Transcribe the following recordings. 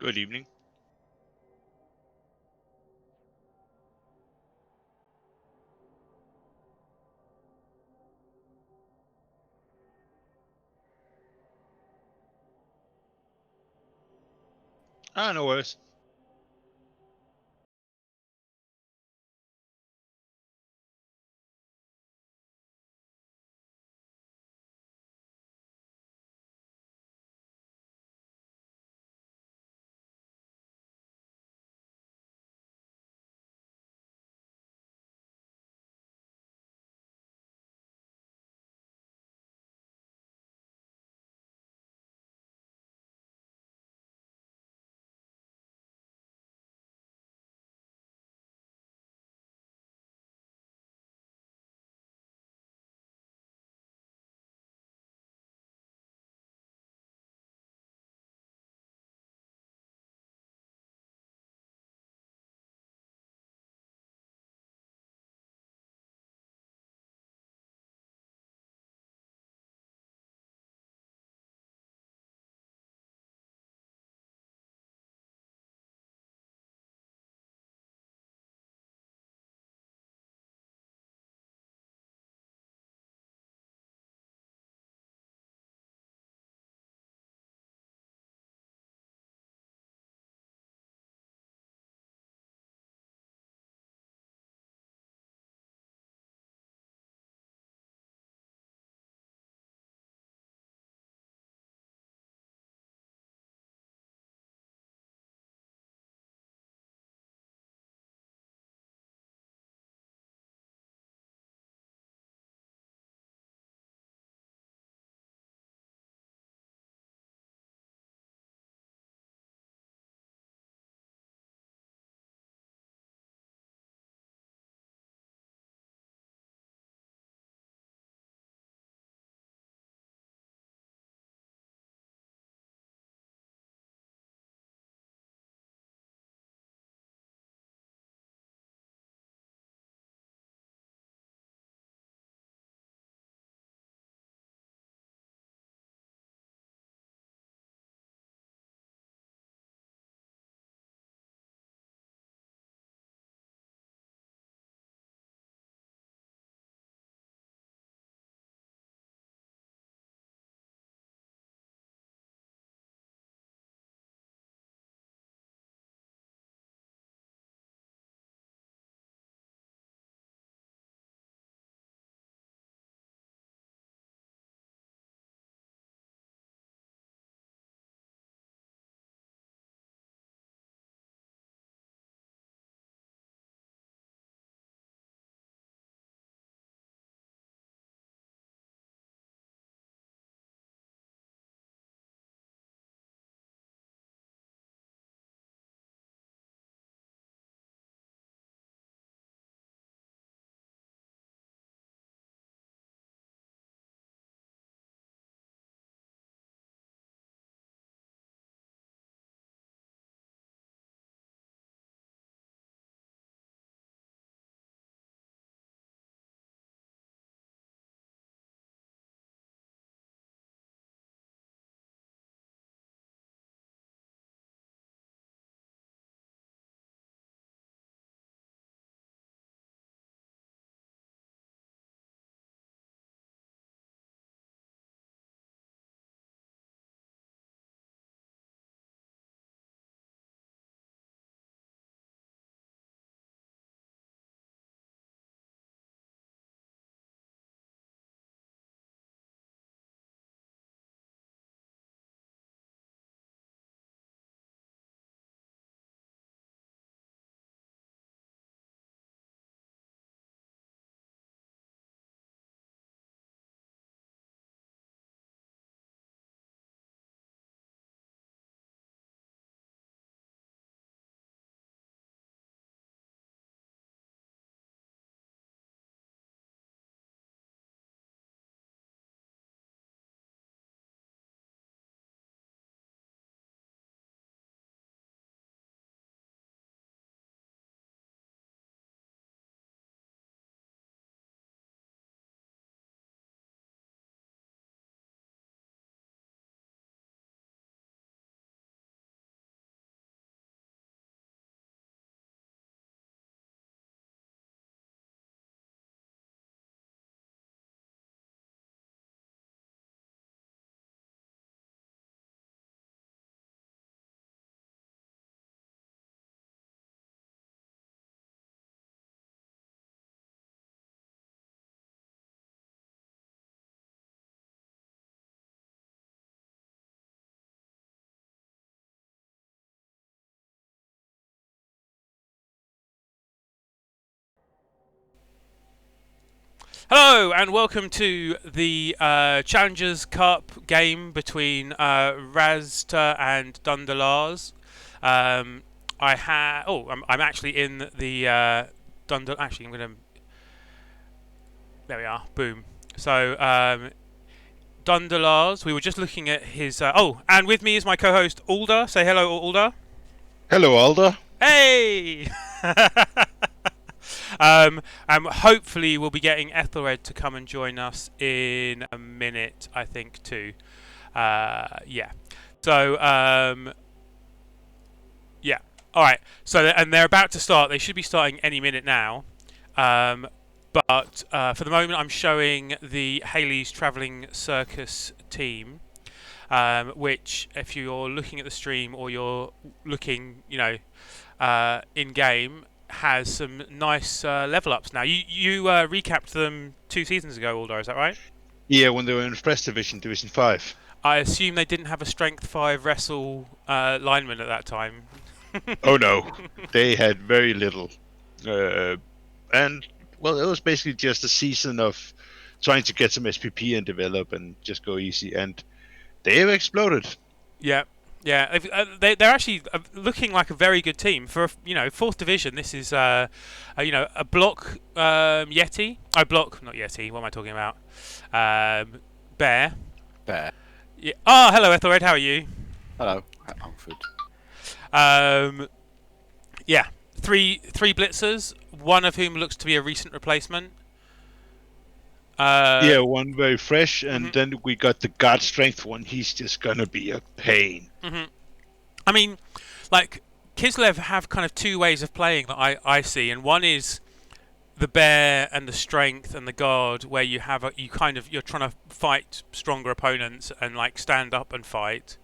Good evening. No worries. Hello and welcome to the Challengers Cup game between Raztas and Dunderlars. I'm actually in the Dunder. Actually, I'm gonna. There we are. Boom. So Dunderlars. We were just looking at his. And with me is my co-host Aldar. Say hello, Aldar. Hello, Aldar. Hey. And hopefully we'll be getting Ethelred to come and join us in a minute, I think, too. Yeah. So, yeah. All right. So, and they're about to start. They should be starting any minute now. But for the moment, I'm showing the Haley's Travelling Circus team, which, if you're looking at the stream or you're looking, in game, has some nice level ups now. You recapped them 2 seasons ago, Aldar, is that right? Yeah, when they were in Press Division, Division 5. I assume they didn't have a Strength 5 wrestle lineman at that time. Oh no, they had very little. And, well, it was basically just a season of trying to get some SPP and develop and just go easy. And they have exploded. Yeah. Yeah, they're actually looking like a very good team for fourth division. This is a block Yeti. Oh, block, not Yeti. What am I talking about? Bear. Bear. Yeah. Oh, hello, Ethelred. How are you? Hello, Alfred. Yeah, three blitzers. One of whom looks to be a recent replacement. Yeah, one very fresh, and then we got the God Strength one. He's just gonna be a pain. I mean, like, Kislev have kind of two ways of playing that I see, and one is the bear and the strength and the guard, where you're trying to fight stronger opponents and like stand up and fight,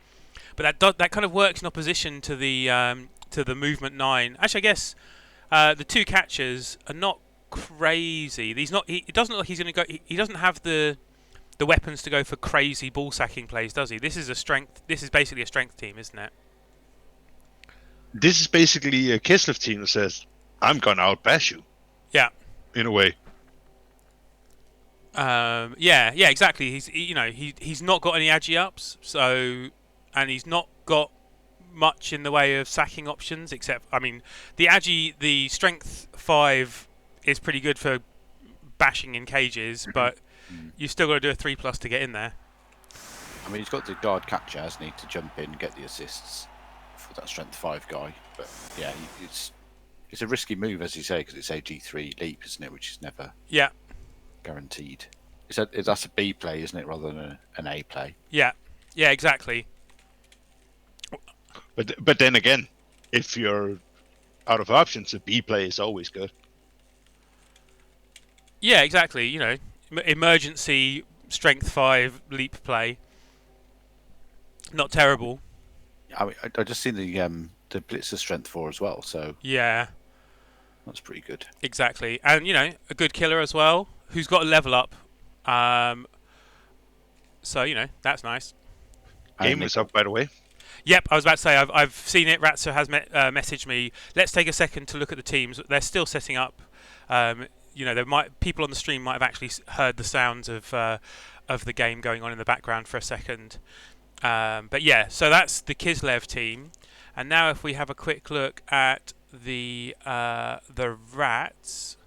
but that kind of works in opposition to the movement 9. Actually, I guess the two catchers are not crazy. It doesn't look like he's going to go. He doesn't have the weapons to go for crazy ball sacking plays, does he? This is basically a strength team, isn't it? This is basically a Kislev team that says, "I'm gonna outbash you." Yeah. In a way. Yeah, exactly. He's not got any agi ups, and he's not got much in the way of sacking options. Except, I mean, the strength 5 is pretty good for bashing in cages, but you've still got to do a 3+ to get in there. I mean, he's got the guard catcher, hasn't he, to jump in and get the assists for that strength 5 guy. But yeah, it's a risky move, as you say, because it's AG3 leap, isn't it, which is never guaranteed. That's a B play, isn't it, rather than an A play? Yeah, exactly. But then again, if you're out of options, a B play is always good. Yeah, exactly. Emergency strength 5 leap play. Not terrible. I mean, I just seen the blitzer strength 4 as well, so yeah, that's pretty good. Exactly, and a good killer as well, who's got a level up. So that's nice. Game is up, by the way. Yep, I was about to say I've seen it. Ratzer has messaged me. Let's take a second to look at the teams. They're still setting up. People on the stream might have actually heard the sounds of the game going on in the background for a second. But yeah, so that's the Kislev team. And now if we have a quick look at the Rats.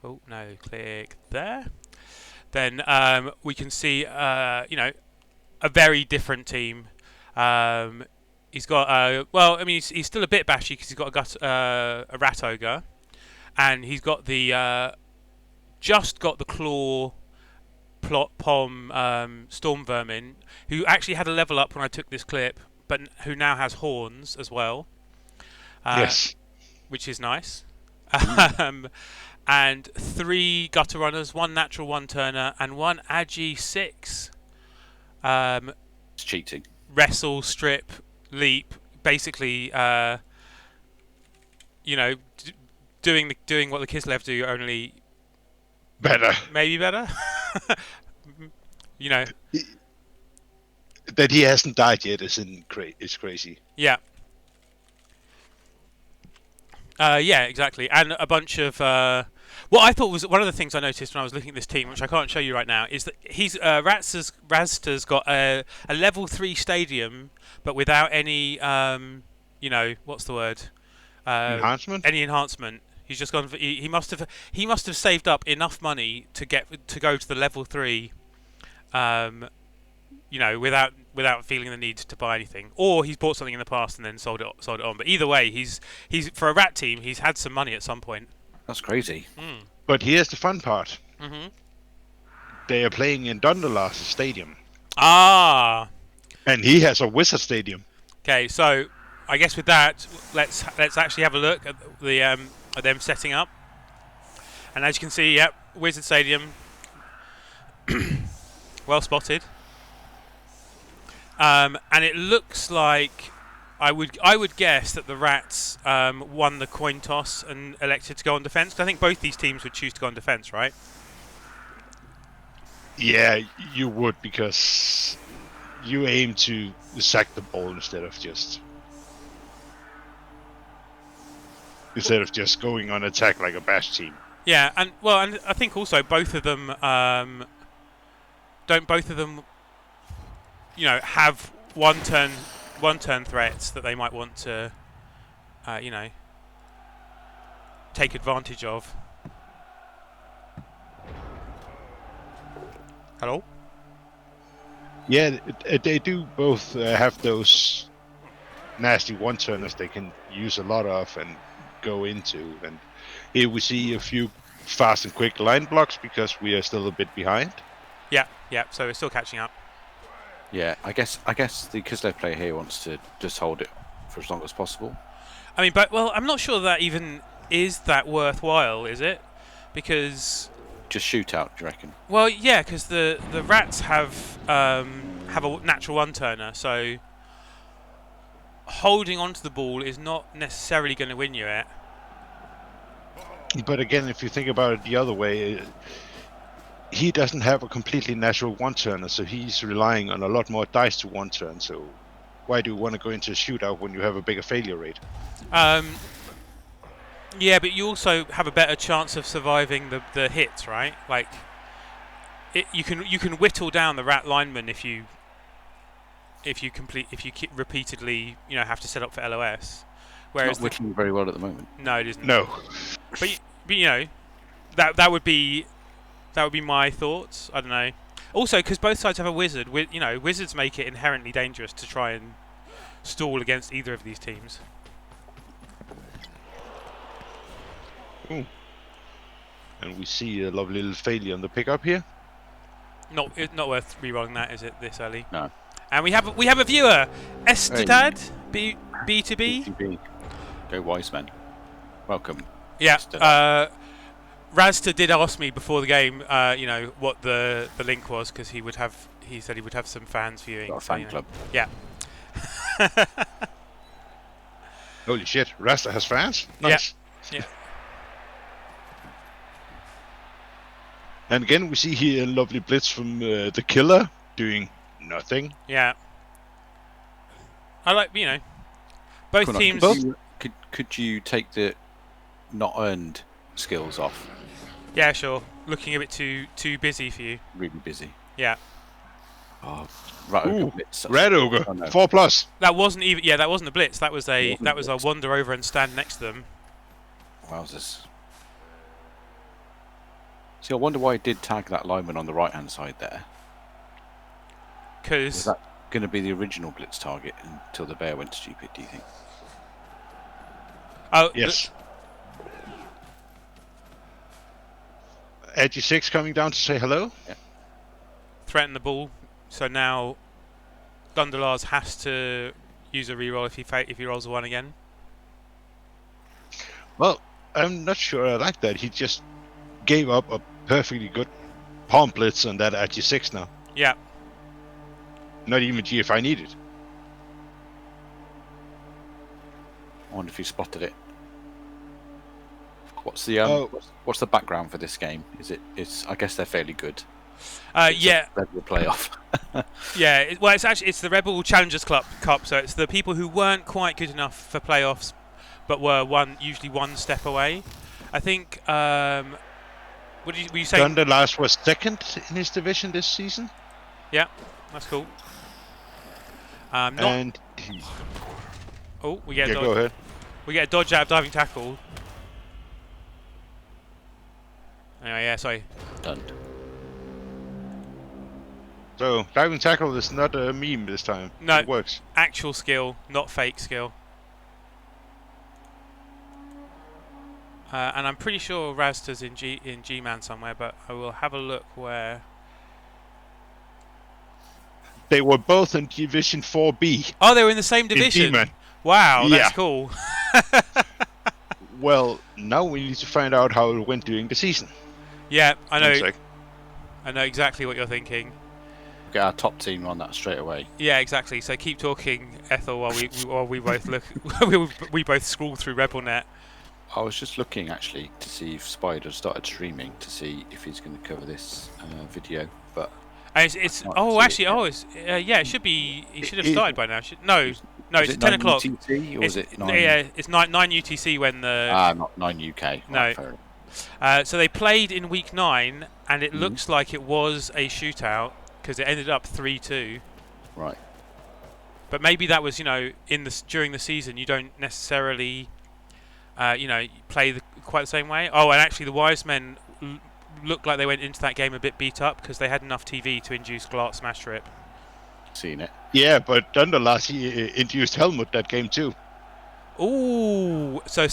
Oh no, click there. Then we can see a very different team. He's got he's still a bit bashy because he's got a rat ogre, and he's got the claw storm vermin, who actually had a level up when I took this clip, but who now has horns as well. Yes, which is nice. And 3 gutter runners, 1 natural 1 turner, and 1 agi 6. It's cheating. Wrestle, strip, leap, basically, doing what the Kislev do, only better. Maybe better. That he hasn't died yet is crazy. Yeah. Yeah, exactly, and a bunch of What I thought was one of the things I noticed when I was looking at this team, which I can't show you right now, is that he's Raztas got a level 3 stadium, but without any what's the word? Enhancement. Any enhancement. He's just gone. He must have saved up enough money to go to the level 3. Without feeling the need to buy anything, or he's bought something in the past and then sold it on. But either way, he's for a rat team. He's had some money at some point. That's crazy. But here's the fun part. Mm-hmm. They are playing in Dunderlars stadium. Ah. And he has a wizard stadium. Okay, so I guess with that, let's actually have a look at at them setting up. And as you can see, yep, wizard stadium. Well spotted. And it looks like I would guess that the Rats won the coin toss and elected to go on defence. Because I think both these teams would choose to go on defence, right? Yeah, you would, because you aim to sack the ball instead of just going on attack like a bash team. Yeah, and I think also both of them have one turn threats that they might want to take advantage of. Hello? Yeah, they do both have those nasty one-turners they can use a lot of and go into. And here we see a few fast and quick line blocks because we are still a bit behind. Yeah, so we're still catching up. Yeah, I guess the Kislev player here wants to just hold it for as long as possible. I mean, but I'm not sure that even is that worthwhile, is it? Because just shoot out, do you reckon? Well, yeah, because the Rats have a natural one-turner, so holding onto the ball is not necessarily going to win you it. But again, if you think about it the other way, he doesn't have a completely natural one-turner, so he's relying on a lot more dice to one-turn. So why do you want to go into a shootout when you have a bigger failure rate? Yeah, but you also have a better chance of surviving the hits, right? Like, you can whittle down the Rat lineman if you keep repeatedly have to set up for LOS. Whereas it's not whittling very well at the moment. No, it isn't. No. But that would be my thoughts. I don't know. Also, because both sides have a wizard, wizards make it inherently dangerous to try and stall against either of these teams. Ooh. And we see a lovely little failure on the pickup here. Not worth re-rolling that, is it, this early? No. And we have a viewer, Estadad, B2B. B2B. Go wise man. Welcome. Yeah. Razta did ask me before the game, what the link was, because he said he would have some fans viewing. Got a fan club. Yeah. Holy shit! Rasta has fans. Nice. Yeah. And again, we see here a lovely blitz from the killer doing nothing. Yeah. I like, both teams. Could you take the not earned skills off? Yeah, sure. Looking a bit too busy for you. Really busy. Yeah. Oh, right. Ooh, Red Ogre, 4+. That wasn't even. Yeah, that wasn't a blitz. That was a wander over and stand next to them. Wowzers. See, I wonder why he did tag that lineman on the right-hand side there. Because was that going to be the original blitz target until the bear went stupid? Do you think? Oh yes. Edgy 6 coming down to say hello. Yeah. Threaten the ball. So now Dunderlars has to use a reroll if he rolls a 1 again. Well, I'm not sure I like that. He just gave up a perfectly good palm blitz on that Edgy 6 now. Yeah. Not even GFI needed. I wonder if he spotted it. What's the background for this game? I guess they're fairly good. Yeah. Rebbl playoff. Yeah. It's the Rebbl Challengers Cup. So it's the people who weren't quite good enough for playoffs, but were usually one step away. I think. What were you saying? Dunderlars was second in his division this season. Yeah, that's cool. And oh, we get a dodge. go ahead. We get a dodge out of diving tackle. Anyway, yeah, sorry. Done. So diving tackle is not a meme this time. No, It works. actual skill, not fake skill. And I'm pretty sure Raztas in G-Man somewhere, but I will have a look where. They were both in Division 4B. Oh, they were in the same division. G-Man. Wow, Yeah. that's cool. Well, now we need to find out how it went during the season. Yeah, I know. One sec. I know exactly what you're thinking. Get our top team on that straight away. Yeah, exactly. So keep talking, Ethel, while we both look. we both scroll through RebbLnet. I was just looking actually to see if Spider started streaming to see if he's going to cover this video, but And it's can't oh see actually it yet. it's yeah, it should be. He should have It- started by now. No, is it's it 10 9 o'clock. UTC or It's, is it 9? yeah, it's 9 UTC when the. Not 9 UK. No. Right, fair enough. So they played in week 9, and it Mhm. looks like it was a shootout because it ended up 3-2. Right. But maybe that was, during the season you don't necessarily, play quite the same way. Oh, and actually the Wise Men looked like they went into that game a bit beat up because they had enough TV to induce Glart Smash Rip. Seen it. Yeah, but Dunderlars, he induced Helmut that game too. Ooh, so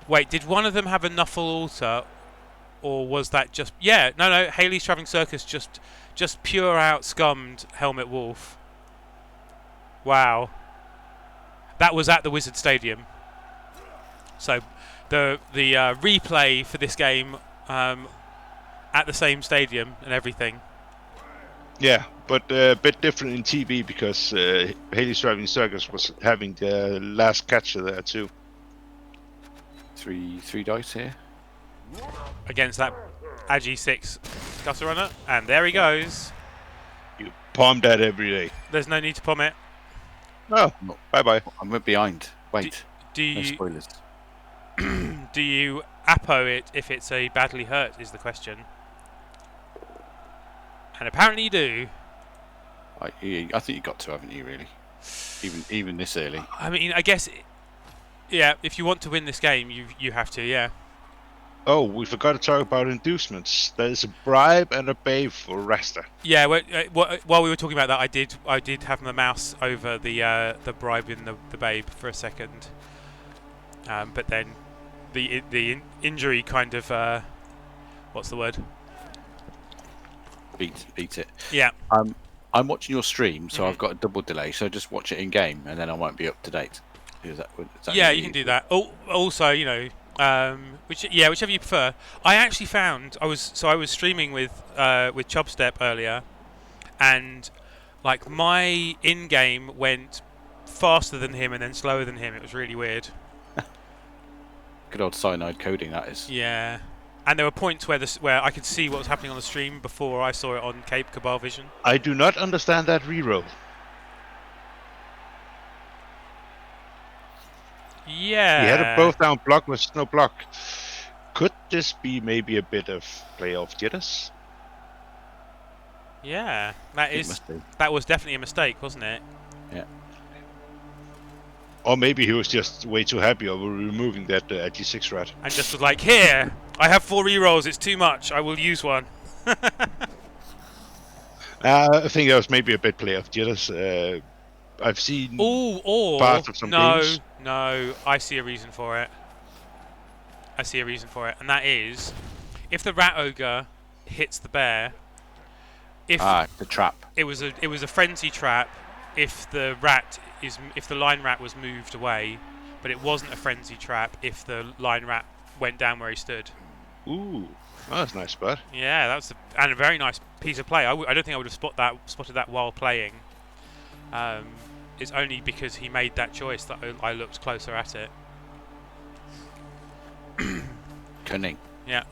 wait, did one of them have a Nuffle altar, or was that just? Yeah, no. Haley's Travelling Circus just pure out scummed Helmet Wolf. Wow, that was at the Wizard Stadium. So the replay for this game at the same stadium and everything. Yeah, but a bit different in TV because Haley's Driving Circus was having the last catcher there too. Three dice here. Against that Agi 6 Gutter Runner, and there he goes. You palm that every day. There's no need to palm it. Oh, bye bye. I'm behind. Wait. Do No you spoilers. do you Apo it if it's a badly hurt is the question. And apparently you do. I think you got to, haven't you? Really? Even this early. I mean, I guess, yeah. If you want to win this game, you have to, yeah. Oh, we forgot to talk about inducements. There's a bribe and a babe for Rasta. Yeah. While we were talking about that, I did have my mouse over the bribe in the babe for a second. But then the injury kind of what's the word? Beat it. Yeah. I'm watching your stream, so I've got a double delay. So just watch it in game, and then I won't be up to date. Is that Yeah, you can do that. Oh, also, whichever you prefer. I actually found I was streaming with Chubstep earlier, and like my in-game went faster than him and then slower than him. It was really weird. Good old cyanide coding, that is. Yeah, and there were points where I could see what was happening on the stream before I saw it on Cape Cabal Vision. I do not understand that reroll. Yeah. He had a both down block with no block. Could this be maybe a bit of playoff jitters? Yeah, It must be. that was definitely a mistake, wasn't it? Yeah. Or maybe he was just way too happy over removing that G6 rat. And just was like, here, I have 4 rerolls, it's too much, I will use one. I think that was maybe a bit playoff jitters. I've seen parts of some games. No, I see a reason for it. And that is, if the Rat Ogre hits the bear, The trap. it was a frenzy trap if the line rat was moved away, but it wasn't a frenzy trap if the line rat went down where he stood. Ooh, that's a nice spot. Yeah, that's a very nice piece of play. I don't think I would have spotted that while playing. It's only because he made that choice that I looked closer at it. Cunning. Yeah.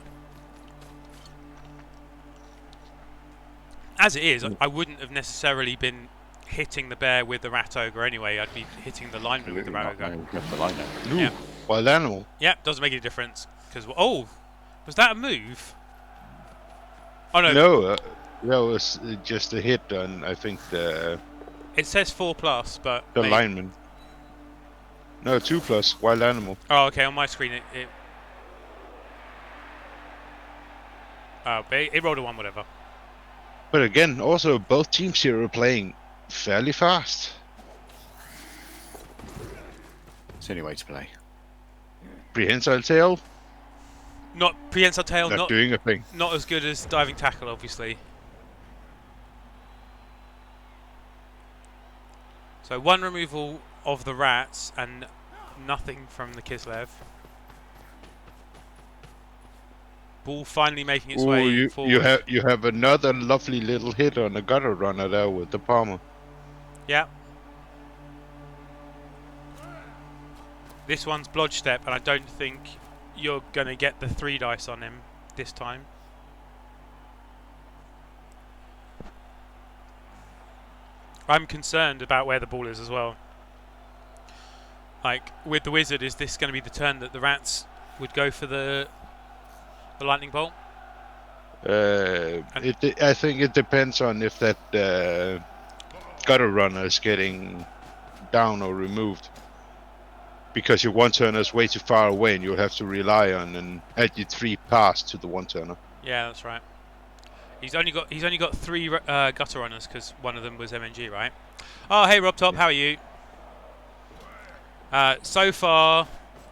As it is, I wouldn't have necessarily been hitting the bear with the Rat Ogre anyway. I'd be hitting the lineman with the Rat Ogre. The liner. Ooh. Yeah. Wild animal. Yeah, doesn't make any difference. Because was that a move? Oh no, No, that was just a hit on, I think, the it says 4+, but lineman. No, 2+, wild animal. Oh, okay. On my screen, it rolled a 1, whatever. But again, also both teams here are playing fairly fast. It's the only way to play. Prehensile tail, Not prehensile tail, not doing a thing. not as good as diving tackle, obviously. So 1 removal of the rats and nothing from the Kislev. Ball finally making its way forward. You have another lovely little hit on the gutter runner there with the palmer. Yeah. This one's Blodge Step, and I don't think you're going to get the 3 dice on him this time. I'm concerned about where the ball is as well. Like, with the wizard, is this going to be the turn that the rats would go for the lightning bolt? I think it depends on if that gutter runner is getting down or removed. Because your one-turner is way too far away and you'll have to rely on an edgy 3 pass to the one-turner. Yeah, that's right. He's only got 3 gutter runners because one of them was MNG, right? Oh, hey Rob Top, how are you? So far,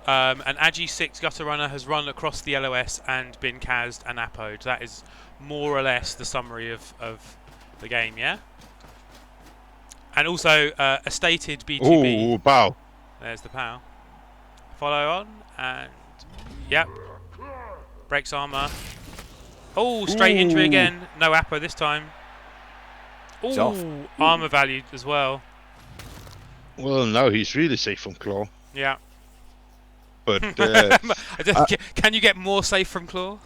an Agi 6 gutter runner has run across the LOS and been cased and appoed. That is more or less the summary of the game, yeah? And also a stated B2B. Ooh, bow. There's the POW. Follow on and yep. Breaks armor. Oh, straight injury again. No appo this time. Ooh, armor valued as well. Well, now he's really safe from claw. Yeah. But can you get more safe from claw?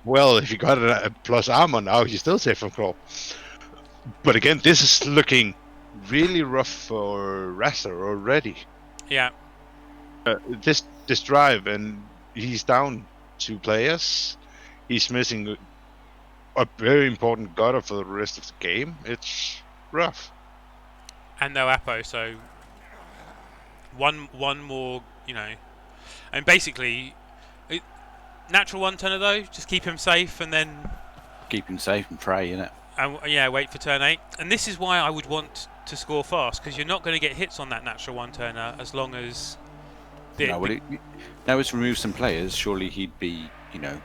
well, if you got a plus armor now, you're still safe from claw. But again, this is looking really rough for Raztas already. Yeah. This drive, and he's down 2 players. He's missing a very important gutter for the rest of the game. It's rough. And no appo, so one more, you know. And basically, natural one-turner though, just keep him safe and then... Keep him safe and pray, innit? And yeah, wait for turn 8. And this is why I would want to score fast, because you're not going to get hits on that natural one-turner as long as... now it's removed some players, surely he'd be, you know...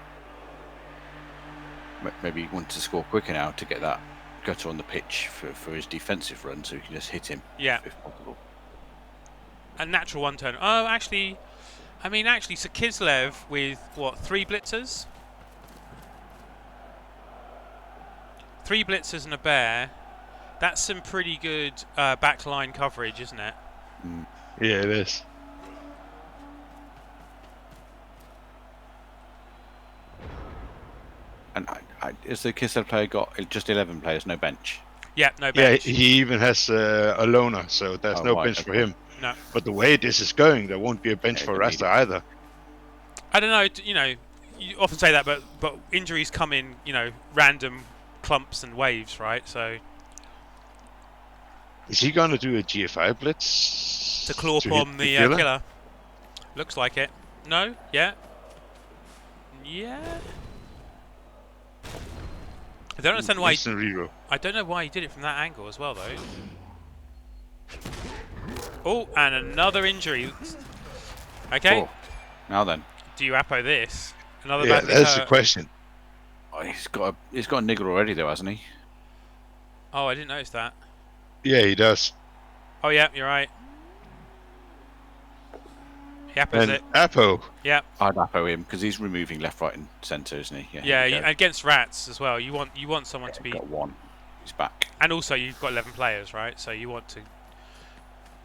Maybe he wants to score quicker now to get that gutter on the pitch for his defensive run, so he can just hit him if possible. A natural one-turner. Oh, actually... so Kislev with, what, 3 blitzers? 3 blitzers and a bear. That's some pretty good backline coverage, isn't it? Mm. Yeah, it is. And has the Kislev player got just 11 players, no bench? Yeah, no bench. Yeah, he even has a loner, so there's no bench for him. No. But the way this is going, there won't be a bench for Raztas either. I don't know, you know, you often say that, but injuries come in, you know, random clumps and waves, right? So is he gonna do a GFI blitz to claw bomb the killer? Looks like it. No? Yeah. Yeah. I don't understand why. I don't know why he did it from that angle as well, though. Oh, and another injury. Okay. Oh. Now then, do you appo this? Another. Yeah, that's the question. Oh, he's got a niggle already, though, hasn't he? Oh, I didn't notice that. Yeah, he does. Oh, yeah, you're right. He appos it. Appo. Yeah. I'd appo him because he's removing left, right, and centre, isn't he? Yeah, against rats as well. You want someone to be. Got 1. He's back. And also, you've got 11 players, right? So you want to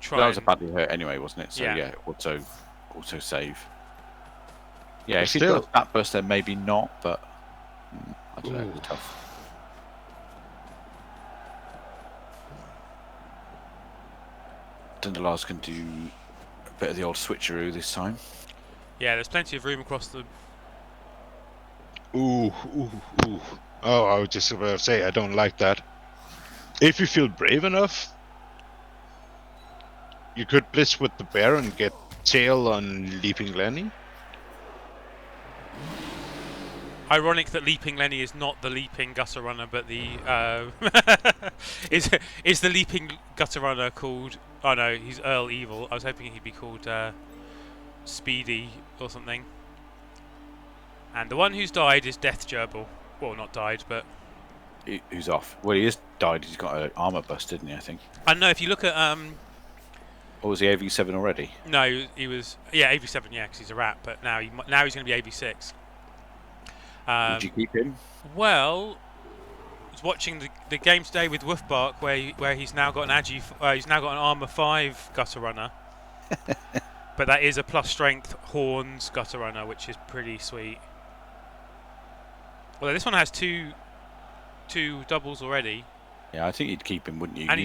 try. That was a badly hurt anyway, wasn't it? So yeah, auto save. Yeah, if he does that burst, then maybe not, but I don't know. It's tough. Dunderlars can do Bit of the old switcheroo this time. Yeah, there's plenty of room across the. Ooh, ooh, ooh. Oh, I was just about to say, I don't like that. If you feel brave enough, you could blitz with the bear and get tail on Leaping Lenny. Ironic that Leaping Lenny is not the Leaping Gutter Runner, but the is the Leaping Gutter Runner called? Oh no, he's Earl Evil. I was hoping he'd be called Speedy or something. And the one who's died is Death Gerbil. Well, not died, but Who's off? Well, he is died. He's got an armor bust, didn't he? I think. I don't know if you look at Or was he AV7 already? No, he was AV7, yeah, because he's a rat. But now he's going to be AV6. Would you keep him? Well, I was watching the game today with Wolfbark, where he's now got an he's now got an armor 5 gutter runner, but that is a plus strength horns gutter runner, which is pretty sweet. Well, this one has two doubles already. Yeah, I think you'd keep him, wouldn't you? And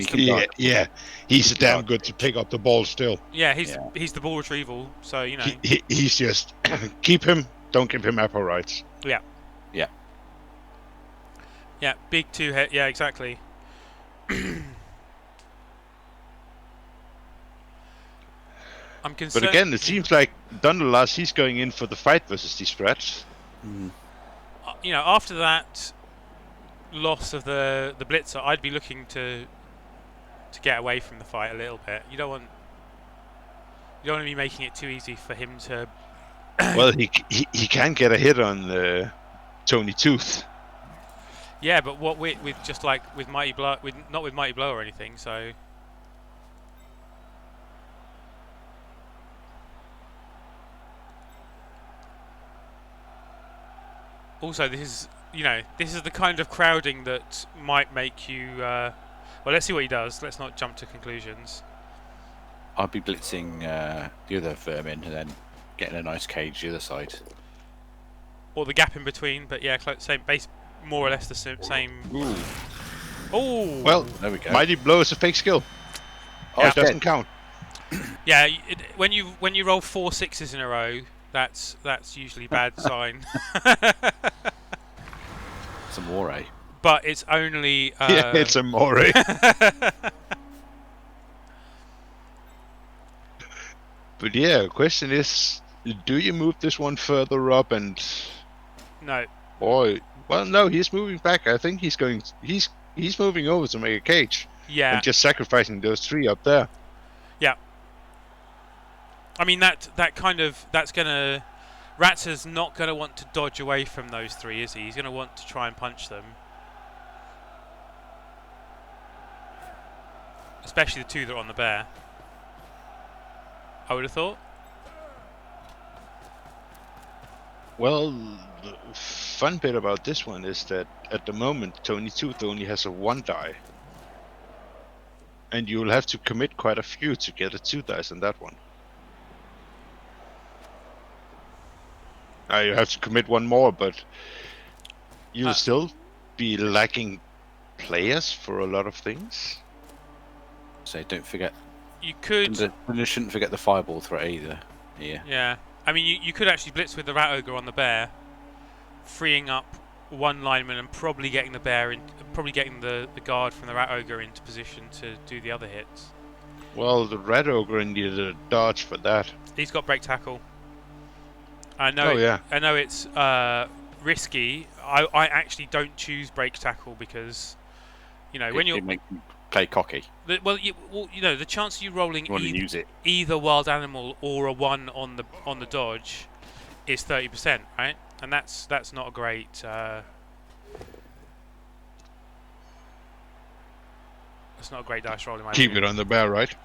Yeah, he's damn good to pick up the ball still. Yeah, he's the ball retrieval, so you know. He's just keep him. Don't give him apple rights. Yeah. Yeah. Yeah, big 2 head. Yeah, exactly. I'm concerned. But again, it seems like Dunderlars, he's going in for the fight versus these threats. You know, after that loss of the blitzer, I'd be looking to get away from the fight a little bit. You don't want to be making it too easy for him to. Well, he can get a hit on Tony Tooth. Yeah, but what with just like with Mighty Blow, not with Mighty Blow or anything. So. Also, this is the kind of crowding that might make you. Well, let's see what he does. Let's not jump to conclusions. I'd be blitzing the other vermin and then getting a nice cage the other side. Or the gap in between, but yeah, same base, more or less the same. Ooh. Oh. Well, there we go. Mighty Blow is a fake skill. Oh, It doesn't count. Yeah, when you roll 4 6s in a row, that's usually a bad sign. Some war, eh? But it's only. Yeah, it's a more. But yeah, the question is, do you move this one further up and? No. Or well, no, he's moving back. I think he's going. He's moving over to make a cage. Yeah. And just sacrificing those 3 up there. Yeah. I mean that's gonna. Raztas not gonna want to dodge away from those 3, is he? He's gonna want to try and punch them. Especially the 2 that are on the bear. I would have thought. Well, the fun bit about this one is that at the moment Tony Tooth only has a 1 die. And you'll have to commit quite a few to get a 2 dice on that one. You have to commit 1 more, but you'll still be lacking players for a lot of things. So don't forget. You could. And you shouldn't forget the fireball threat either. Yeah. I mean, you could actually blitz with the rat ogre on the bear, freeing up 1 lineman and probably getting the bear in, probably getting the guard from the rat ogre into position to do the other hits. Well, the rat ogre needed a dodge for that. He's got break tackle. I know. I know it's risky. I actually don't choose break tackle because, when you're make you play cocky. the chance of you rolling You want to use it. either wild animal or a 1 on the dodge is 30%, right? And that's not a great. That's not a great dice roll in my Keep opinion. it on the bear, right?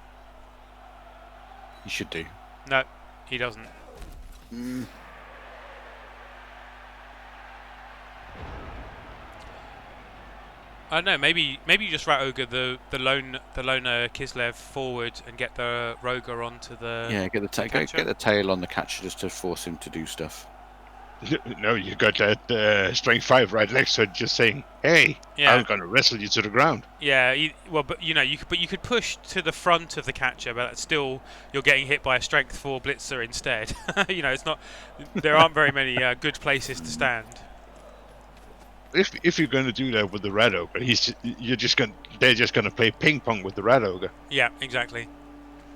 You should do. No, he doesn't. I don't know. Maybe you just rat ogre the loner Kislev forward and get the roger onto the. Yeah, get the tail on the catcher just to force him to do stuff. No, you got that strength 5 right next to it, just saying, "Hey, Yeah. I'm gonna wrestle you to the ground." Yeah, well, but you could push to the front of the catcher, but that's still you're getting hit by a strength 4 blitzer instead. It's not. There aren't very many good places to stand. If you're gonna do that with the rat ogre, they're just gonna play ping pong with the rat ogre. Yeah, exactly.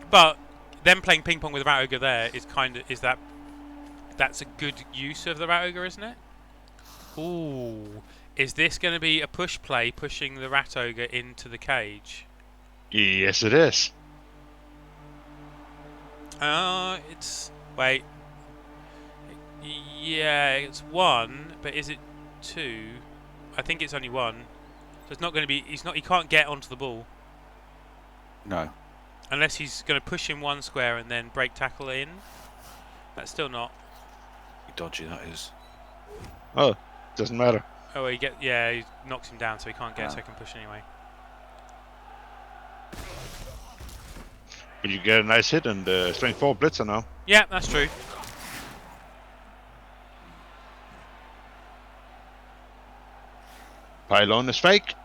But them playing ping pong with the rat ogre there that's a good use of the rat ogre, isn't it? Ooh, is this going to be a push play, pushing the rat ogre into the cage? Yes, it is. Wait. Yeah, it's 1, but is it 2? I think it's only 1. So it's not going to be. He can't get onto the ball No. unless he's going to push him 1 square and then break tackle in. That's still not. Dodgy that is. Oh, doesn't matter. Oh, he knocks him down, so he can't get a second push anyway. But you get a nice hit and strength 4 blitzer now. Yeah, that's true. Pylon is fake.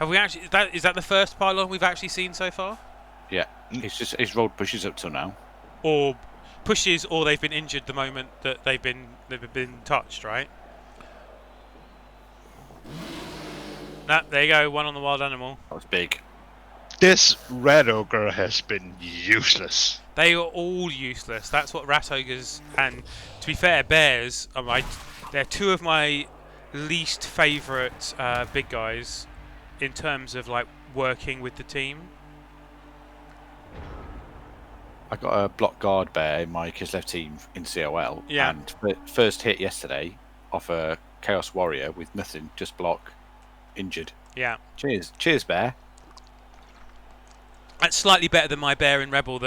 Have we actually? Is that the first pylon we've actually seen so far? Yeah. He's rolled pushes up till now. Or pushes, or they've been injured the moment that they've been touched, right? Nah, there you go. 1 on the wild animal. That was big. This rat ogre has been useless. They are all useless. That's what rat ogres and, to be fair, bears are they're 2 of my least favourite big guys in terms of like working with the team. I got a block guard bear in my Kislev team in COL. Yeah. And first hit yesterday off a Chaos Warrior with nothing, just block, injured. Yeah. Cheers, bear. That's slightly better than my bear in Rebbl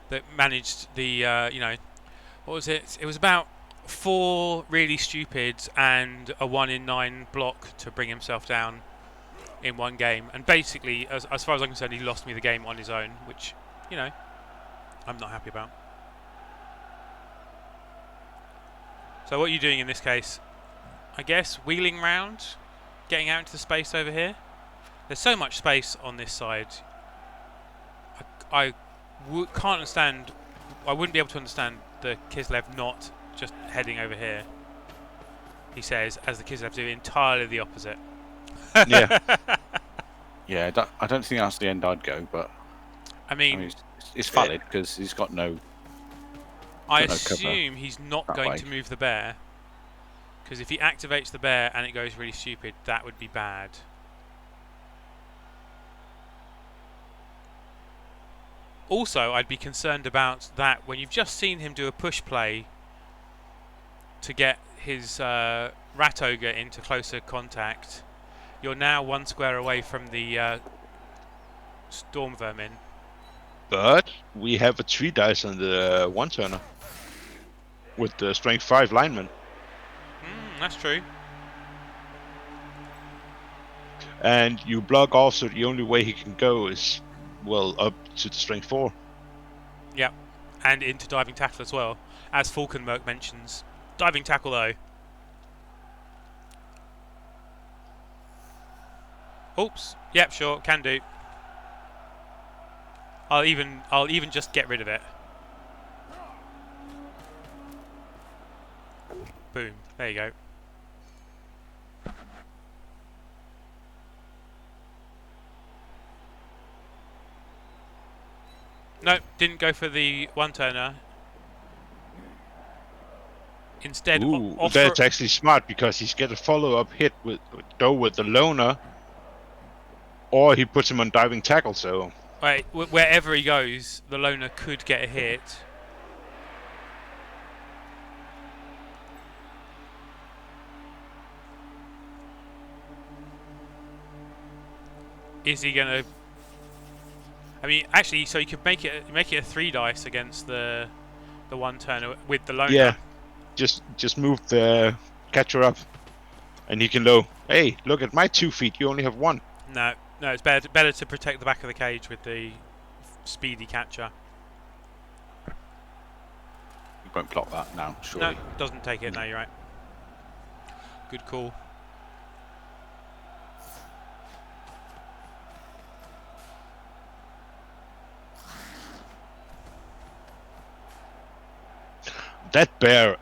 that managed the what was it? It was about 4 really stupids and a 1 in 9 block to bring himself down in 1 game. And basically, as far as I'm concerned, he lost me the game on his own, which I'm not happy about. So what are you doing in this case? I guess wheeling round, getting out into the space over here. There's so much space on this side. I can't understand. I wouldn't be able to understand the Kislev not just heading over here. He says, as the Kislev do entirely the opposite. Yeah. Yeah, I don't think that's the end I'd go, but I mean it's valid because he's got no. I assume he's not going way to move the bear, because if he activates the bear and it goes really stupid, that would be bad. Also, I'd be concerned about that when you've just seen him do a push play to get his rat ogre into closer contact. You're now 1 square away from the storm vermin. But we have a 3 dice on the 1-turner with the strength 5 lineman. That's true. And you block off, so the only way he can go is, well, up to the strength 4. Yeah, and into diving tackle as well, as Falkenberg mentions. Diving tackle though. Oops. Yep, sure, can do. I'll even just get rid of it. Boom. There you go. No, didn't go for the 1-turner. Instead, that's actually smart, because he's get a follow-up hit with the loner, or he puts him on diving tackle. So right, wherever he goes, the loner could get a hit. Is he gonna? I mean, actually, so you could make it a 3 dice against the 1-turner with the loner. yeah, just move the catcher up, and he can go, hey, look at my 2 feet. You only have 1. No, it's better to protect the back of the cage with the speedy catcher. won't block that now, No, surely. doesn't take it. No, you're right. Good call. That bear,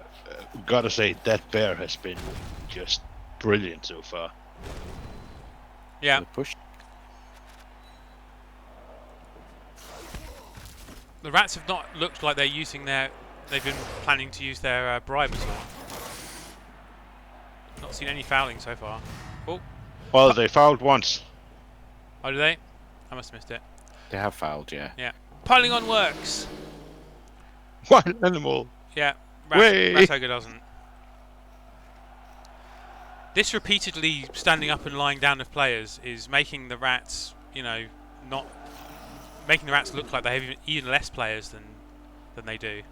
gotta say, that bear has been just brilliant so far. Yeah. The push. The rats have not looked like they're using their... They've been planning to use their bribe at all. Not seen any fouling so far. Oh. Well, they fouled once. Oh, do they? I must have missed it. They have fouled, yeah. Yeah. Piling on works. Wild animal. Yeah. Way. Ratogre doesn't. This repeatedly standing up and lying down of players is making the rats, you know, not... Making the rats look like they have even less players than they do.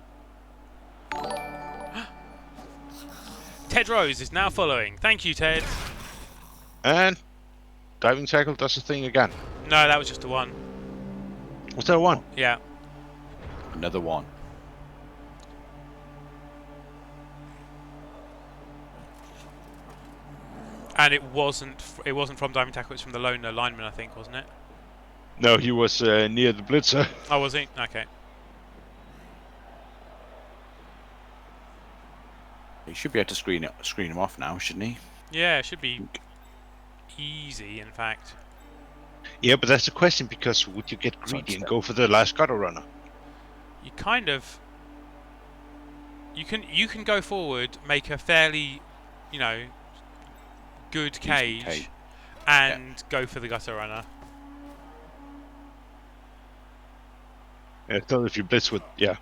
Ted Rose is now following. Thank you, Ted. And diving tackle does the thing again. No, that was just a one. Was there one? Yeah. Another one. And it wasn't from diving tackle. It's from the lone lineman, I think, wasn't it? No, he was near the blitzer. Oh, was he? Okay. He should be able to screen him off now, shouldn't he? Yeah, it should be easy, in fact. Yeah, but that's the question, because would you get greedy and go for the last gutter runner? You kind of... You can go forward, make a fairly, you know, good cage, and go for the gutter runner. Yeah, so if you blitz with... Yeah.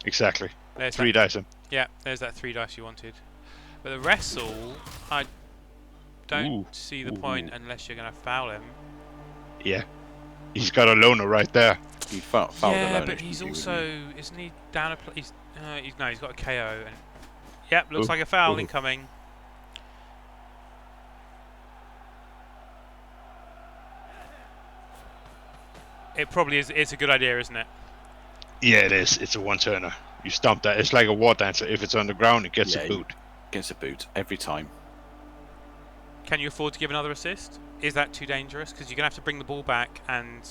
Exactly. There's 3 dice him. Yeah, there's that 3 dice you wanted. But the wrestle, I don't see the point unless you're going to foul him. Yeah. He's got a loner right there. He fouled yeah, alone, but he's also... Isn't he down a... He's got a KO. And, yep, looks like a foul incoming. It probably is. It's a good idea, isn't it? Yeah, it is. It's a one-turner. You stomp that. It's like a war dancer. If it's on the ground, it gets a boot. Gets a boot every time. Can you afford to give another assist? Is that too dangerous? Because you're going to have to bring the ball back, and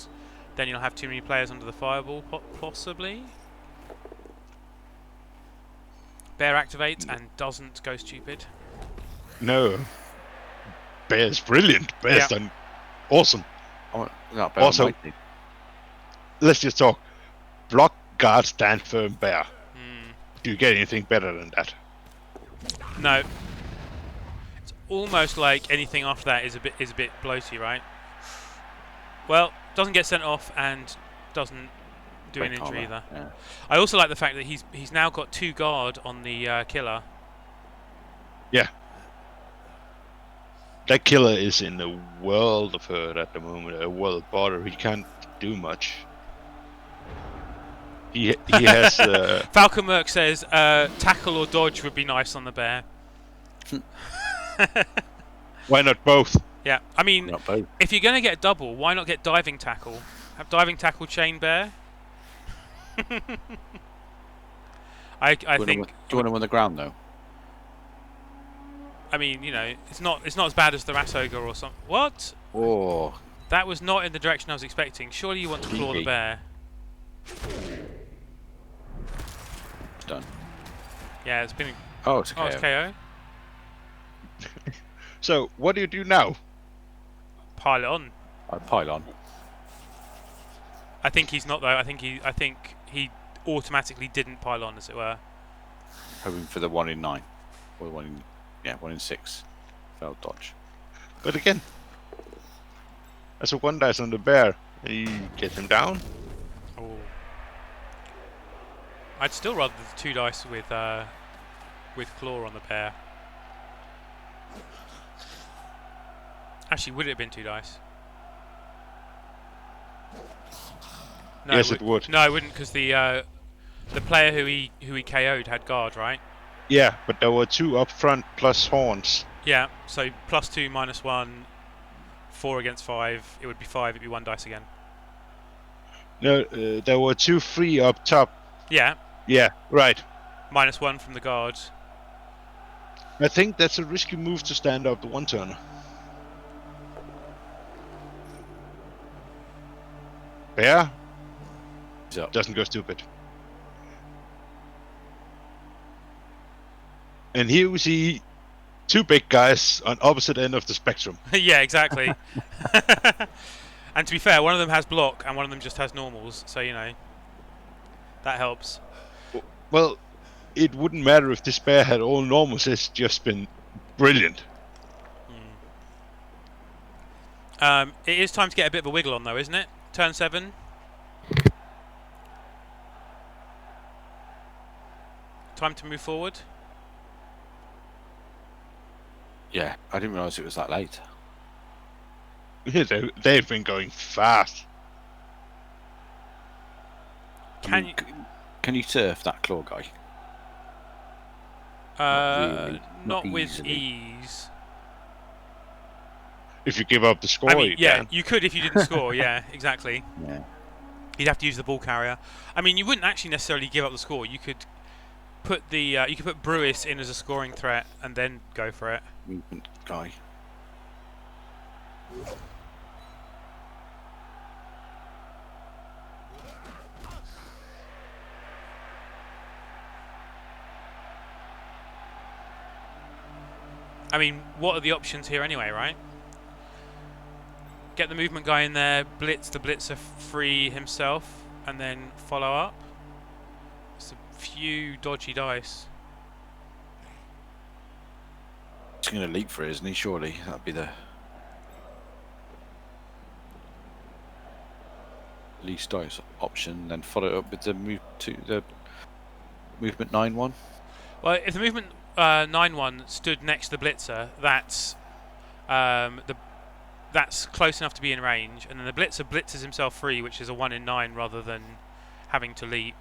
then you'll have too many players under the fireball, possibly. Bear activates and doesn't go stupid. No. Bear's brilliant. Bear's done awesome. Oh, not Also, let's just talk. Block, guard, stand firm, bear. Do you get anything better than that? No. It's almost like anything after that is a bit bloaty, right? Well, doesn't get sent off and doesn't do an injury either. Yeah. I also like the fact that he's now got 2 guard on the killer. Yeah. That killer is in a world of hurt at the moment, a world border. He can't do much. He has... Falcon Merc says, tackle or dodge would be nice on the bear. Why not both? Yeah, I mean, if you're going to get double, why not get diving tackle? Have diving tackle chain bear? I think... Do you want him on the ground, though? I mean, you know, it's not as bad as the Ratogre or something. What? Oh. That was not in the direction I was expecting. Surely you want to claw the bear. It's done. Yeah, it's been... Oh, it's a KO. Oh, it's KO. So, what do you do now? Pile it on. I pile on. I think he's not, though. I think he automatically didn't pile on, as it were. Hoping for the 1 in 9. Or 1 in... Yeah, 1 in 6. Failed dodge. But again, that's a 1 dice on the bear. You get him down. Oh. I'd still rather the 2 dice with claw on the bear. Actually, would it have been 2 dice? No, Yes, it would. No, it wouldn't, because the player who he KO'd had guard, right? Yeah, but there were 2 up front plus horns. Yeah, so +2, -1, 4 against 5. It would be 5. It'd be 1 dice again. No, there were 2 free up top. Yeah, Yeah, right. -1 from the guard. I think that's a risky move to stand up the one-turner. Bear He's up. doesn't go stupid. And here we see two big guys on opposite end of the spectrum. Yeah, exactly. And to be fair, one of them has block and one of them just has normals, so you know that helps. Well, it wouldn't matter if this bear had all normals. It's just been brilliant. It is time to get a bit of a wiggle on, though, isn't it? Turn 7. Time to move forward. Yeah, I didn't realise it was that late. Yeah, they've been going fast. Can you? Can you surf that claw guy? Not Not with easily. ease. If you give up the score, I mean, you yeah, can. you could if you didn't score. Yeah, exactly. Yeah. You'd have to use the ball carrier. I mean, you wouldn't actually necessarily give up the score. You could put the you could put Brewis in as a scoring threat and then go for it. Movement guy. I mean, what are the options here anyway, right? Get the movement guy in there, blitz the blitzer free himself, and then follow up. It's a few dodgy dice. He's going to leap for it, isn't he? Surely that'd be the least dice option. Then follow it up with the movement 9-1. Well, if the movement 9-1 stood next to the blitzer, that's that's close enough to be in range, and then the blitzer blitzes himself free, which is a 1 in 9 rather than having to leap,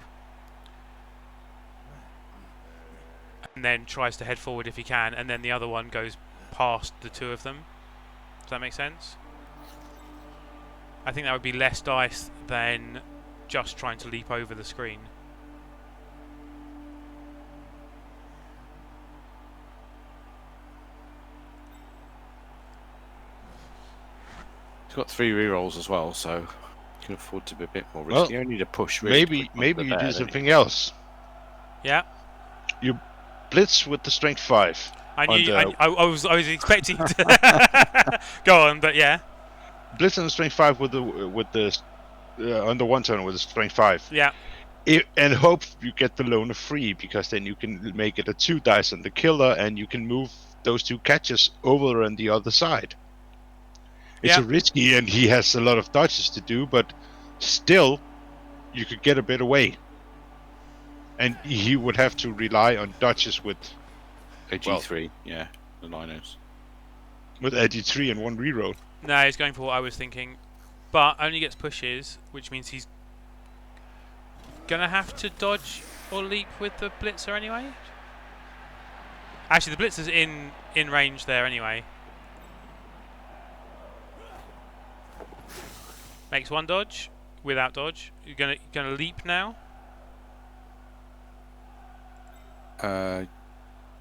and then tries to head forward if he can, and then the other one goes past the two of them. Does that make sense? I think that would be less dice than just trying to leap over the screen. He's got 3 rerolls as well, so he can afford to be a bit more risky. Well, You only need to push really. maybe you do something else. Yeah. You blitz with the strength 5. I knew. I was expecting to go on, but yeah. Blitz on the strength 5 with the on the one turn with the strength 5. Yeah. And hope you get the loner free, because then you can make it a 2 dice on the killer, and you can move those 2 catches over on the other side. It's a risky, and he has a lot of dodges to do, but still, you could get a bit away. And he would have to rely on dodges with A G3, yeah, the Linos. With a D3 and 1 reroll. No, he's going for what I was thinking, but only gets pushes, which means he's gonna have to dodge or leap with the blitzer anyway. Actually, the blitzer's in range there anyway. Makes 1 dodge without dodge. You're gonna leap now.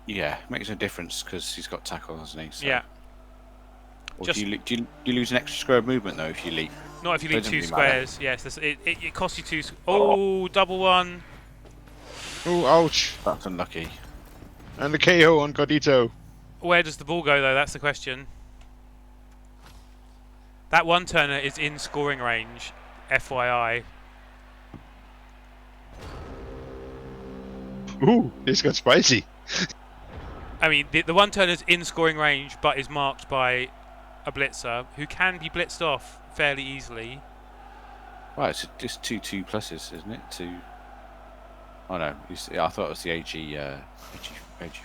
Yeah, makes no difference because he's got tackle, hasn't he? So. Yeah. Or do you lose an extra square of movement though if you leap? Not if you leap Doesn't 2 really matter. squares. Yes, it costs you 2. Oh, double 1. Oh, ouch. That's unlucky. And the KO on Gordito. Where does the ball go though? That's the question. That 1-turner is in scoring range, FYI. Ooh, this got spicy. I mean, the 1-turner's in scoring range, but is marked by a blitzer who can be blitzed off fairly easily. Right, it's just 2 pluses, isn't it? Oh no, I thought it was the AG5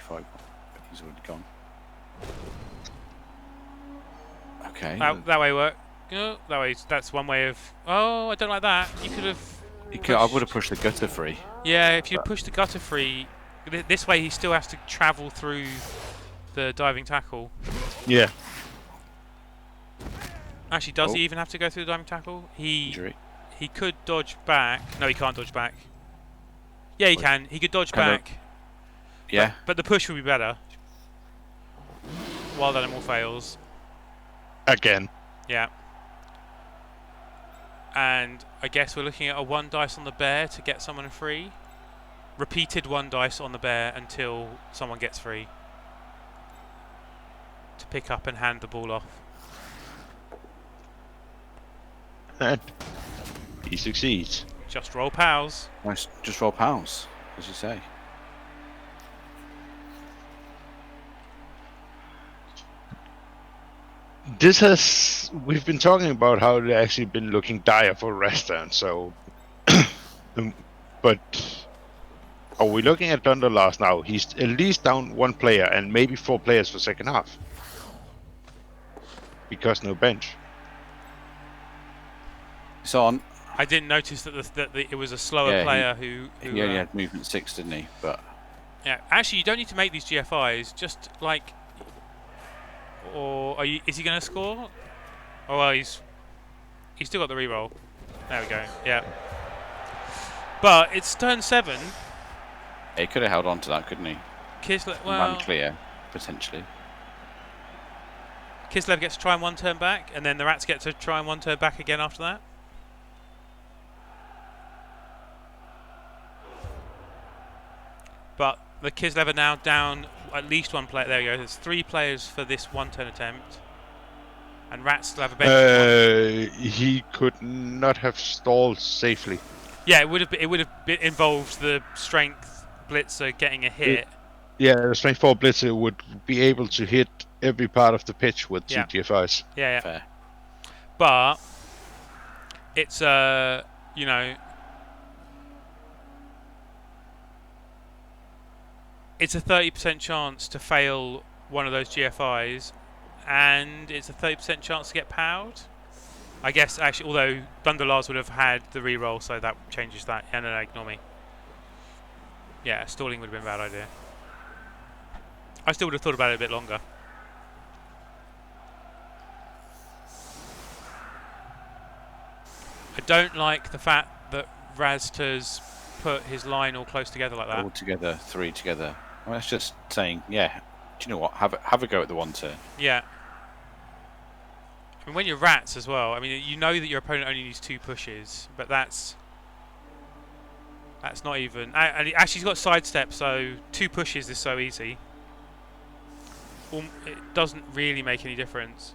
one, but he's already gone. Okay. That way work. Oh, that way. That's one way of. Oh, I don't like that. You could have. I would have pushed the gutter free. Yeah, if you push the gutter free, this way he still has to travel through the diving tackle. Yeah. Actually, does he even have to go through the diving tackle? He Injury. could dodge back. No, he can't dodge back. Yeah, he can. He could dodge Kind of- back. Yeah. But the push would be better. Wild Animal fails. Again. Yeah. And I guess we're looking at a 1 dice on the bear to get someone free. Repeated 1 dice on the bear until someone gets free. To pick up and hand the ball off. And he succeeds. Just roll pals. Nice. Just roll pounds, as you say. We've been talking about how it actually been looking dire for Raztas, so but are we looking at Dunderlars now? He's at least down 1 player and maybe 4 players for second half. Because no bench. It's on. I didn't notice that it was a slower player who He only had movement 6, didn't he? But yeah, actually, you don't need to make these GFIs. Just like, or is he going to score? Oh well, he's still got the reroll. There we go. Yeah, but it's turn 7. he could have held on to that, couldn't he? Kislev, Ran clear, potentially. Kislev gets to try and 1 turn back, and then the Rats get to try and 1 turn back again after that. But the Kislev are now down at least 1 player. There we go. There's 3 players for this 1 turn attempt. And Rats still have a bench. He could not have stalled safely. Yeah, it would have involved the strength blitzer getting a hit. The strength 4 blitzer would be able to hit every part of the pitch with 2 GFIs. Yeah. Fair. But it's you know, it's a 30% chance to fail one of those GFIs, and it's a 30% chance to get powered. I guess actually, although Dunderlars would have had the reroll, so that changes that. Yeah, no, ignore me. Yeah, stalling would have been a bad idea. I still would have thought about it a bit longer. I don't like the fact that Raztas put his line all close together like that. All together, 3 together. Well, that's just saying, yeah. Do you know what? Have a go at the 1 turn. Yeah. I mean, when you're Rats as well, I mean, you know that your opponent only needs 2 pushes, but that's not even. And actually, he's got sidestep, so 2 pushes is so easy. It doesn't really make any difference.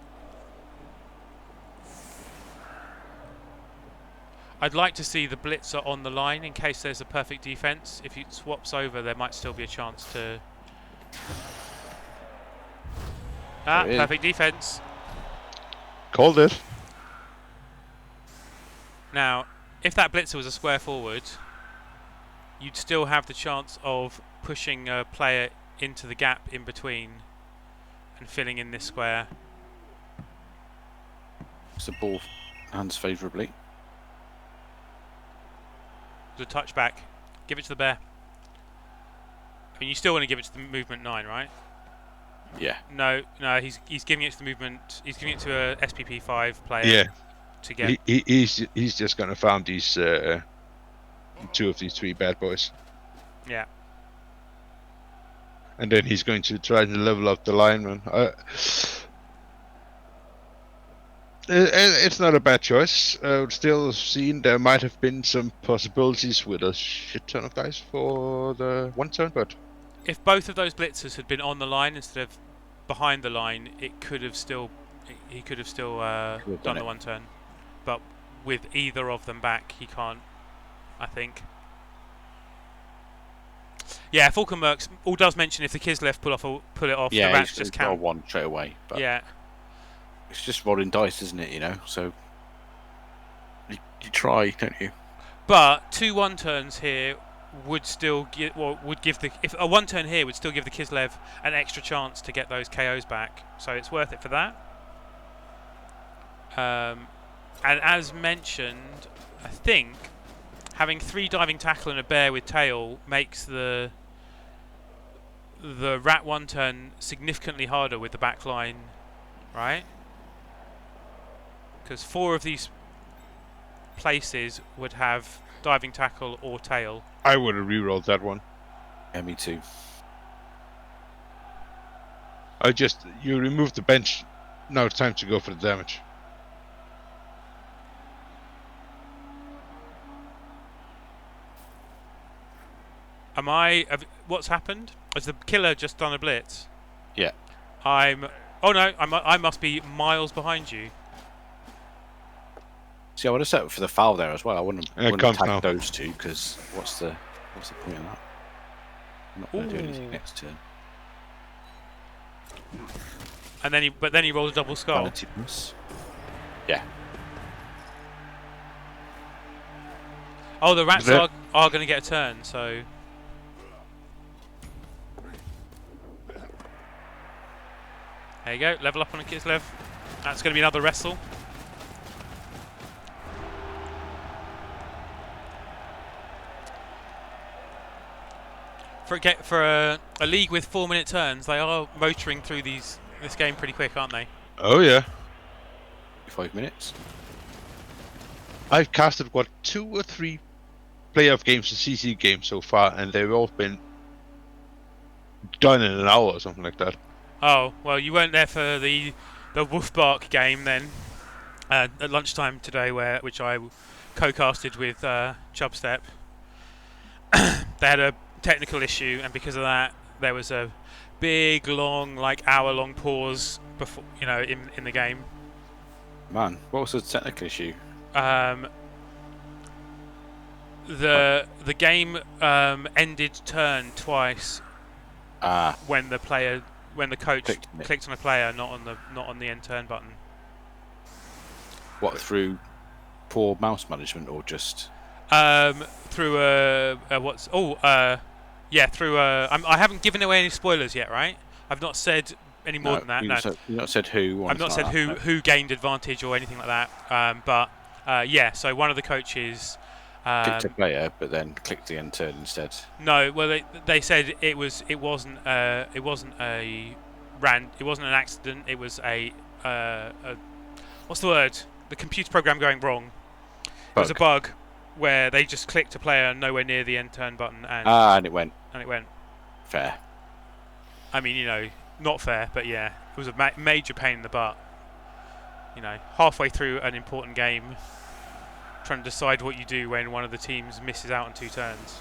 I'd like to see the blitzer on the line in case there's a perfect defense. If he swaps over, there might still be a chance to. Perfect defense. Called it. Now, if that blitzer was a square forward, you'd still have the chance of pushing a player into the gap in between and filling in this square. It's the ball hands favourably. The touchback. Give it to the bear. I mean, you still want to give it to the movement 9, right? Yeah. No, he's giving it to the movement. He's giving it to a SPP 5 player. Yeah. To get. He's just gonna farm these 2 of these 3 bad boys. Yeah. And then he's going to try to level up the lineman. It's not a bad choice. Still seen there might have been some possibilities with a shit ton of dice for the 1 turn, but if both of those blitzers had been on the line instead of behind the line, he could have still done the 1 turn. But with either of them back, he can't, I think. Yeah, Falkenbergs all does mention if the Kislev pull it off, the Rats just count 1 straight away. But yeah. It's just rolling dice, isn't it? You know, so you try, don't you? But 2 1 turns here would still give if a 1 turn here would still give the Kislev an extra chance to get those KOs back. So it's worth it for that. And as mentioned, I think having 3 diving tackle and a bear with tail makes the Rat 1 turn significantly harder with the back line, right? Because 4 of these places would have diving tackle or tail. I would have re-rolled that one. Yeah, me too. You remove the bench. Now it's time to go for the damage. What's happened? Has the killer just done a blitz? Yeah. Oh no, I must be miles behind you. See, I would have set up for the foul there as well. I wouldn't have comes tagged now. those two, because what's the point of that? I'm not going to do anything next turn. And then he rolled a double skull. Vanity plus. Yeah. Oh, the rats are going to get a turn, so. There you go, level up on a Kislev. That's going to be another wrestle. For a league with 4-minute turns, they are motoring through this game pretty quick, aren't they? Oh yeah. 5 minutes. I've casted 2 or 3 playoff games and CC games so far, and they've all been done in an hour or something like that. Oh well, you weren't there for the Wolfbark game then at lunchtime today, which I co-casted with Chubstep. They had a technical issue, and because of that, there was a big, long, hour-long pause before in the game. Man, what was the technical issue? The game ended turn twice when the coach clicked on a player, not on the end turn button. What, through poor mouse management or just? Through I haven't given away any spoilers yet, right? I've not said any more than that. No, you've not said who. I've not said who gained advantage or anything like that. But so one of the coaches clicked a player, but then clicked the end turn instead. No, well they said it wasn't an accident. It was a what's the word? The computer program going wrong. It was a bug where they just clicked a player nowhere near the end turn button and it went. Fair. I mean, not fair, but yeah, it was a major pain in the butt. Halfway through an important game, trying to decide what you do when one of the teams misses out on 2 turns.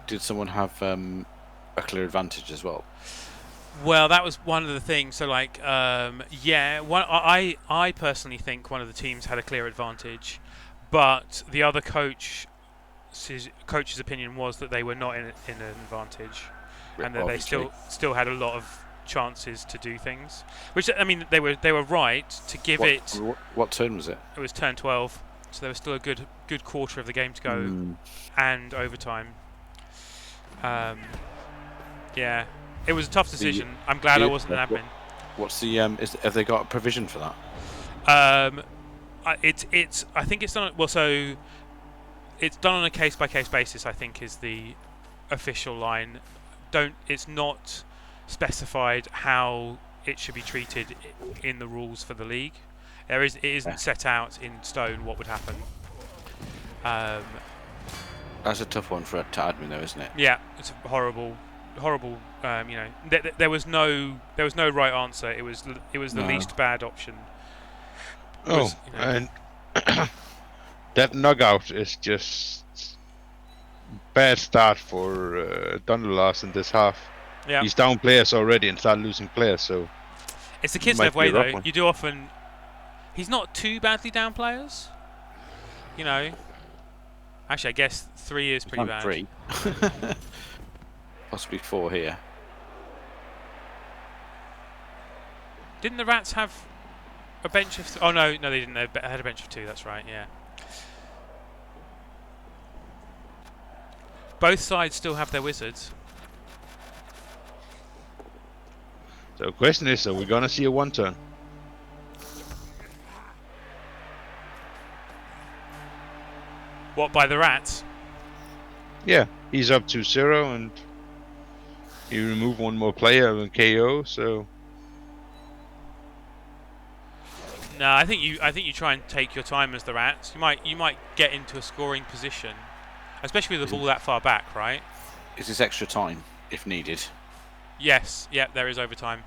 Did someone have a clear advantage as well? Well, that was one of the things. So, I personally think one of the teams had a clear advantage, but the other coach's opinion was that they were not in an advantage, and that Obviously. they still had a lot of chances to do things. Which, I mean, they were right to give it. What turn was it? It was turn 12, so there was still a good quarter of the game to go, and overtime. Yeah, it was a tough decision. I'm glad I wasn't an admin. What's the have they got a provision for that? I think it's done. Well, so it's done on a case-by-case basis, I think, is the official line. It's not specified how it should be treated in the rules for the league. It isn't set out in stone what would happen. That's a tough one to admin, though, isn't it? Yeah, it's a horrible. There was no right answer. It was the least bad option. And that knockout is just bad start for Dunderlars in this half. Yeah. He's down players already and started losing players, so it's the Kislev way though. You do often. He's not too badly down players. Actually, I guess 3 is pretty bad. 3. Possibly 4 here. Didn't the Rats have a bench of? Oh no, they didn't. They had a bench of 2. That's right. Yeah. Both sides still have their wizards. So the question is, are we gonna see a 1 turn? What, by the Rats? Yeah, he's up 2-0 and you remove 1 more player and KO, so No, I think you try and take your time as the Rats. You might get into a scoring position, especially with the ball that far back, right? Is this extra time if needed? Yes, yeah, there is overtime.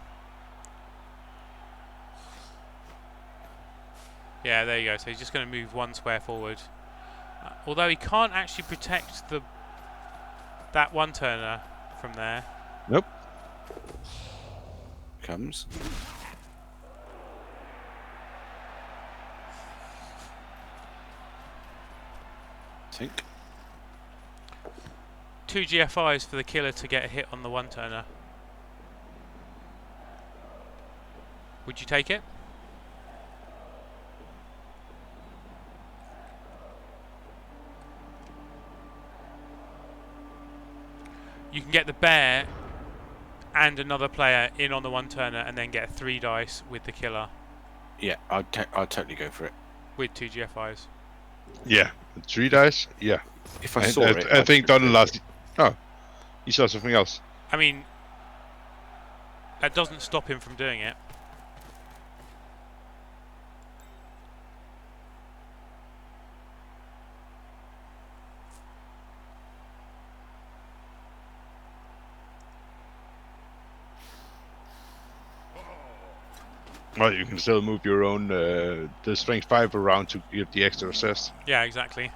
Yeah, there you go. So he's just going to move 1 square forward. Although he can't actually protect that one turner from there. Nope. Comes. I think. 2 GFIs for the killer to get a hit on the one turner. Would you take it? You can get the bear and another player in on the one turner and then get 3 dice with the killer. Yeah, I'd totally go for it. With 2 GFIs. Yeah, 3 dice. Yeah. If I saw it, I think Dunderlars. Oh, he saw something else. I mean, that doesn't stop him from doing it. Well, you can still move your own the strength 5 around to give the extra assist. Yeah, exactly.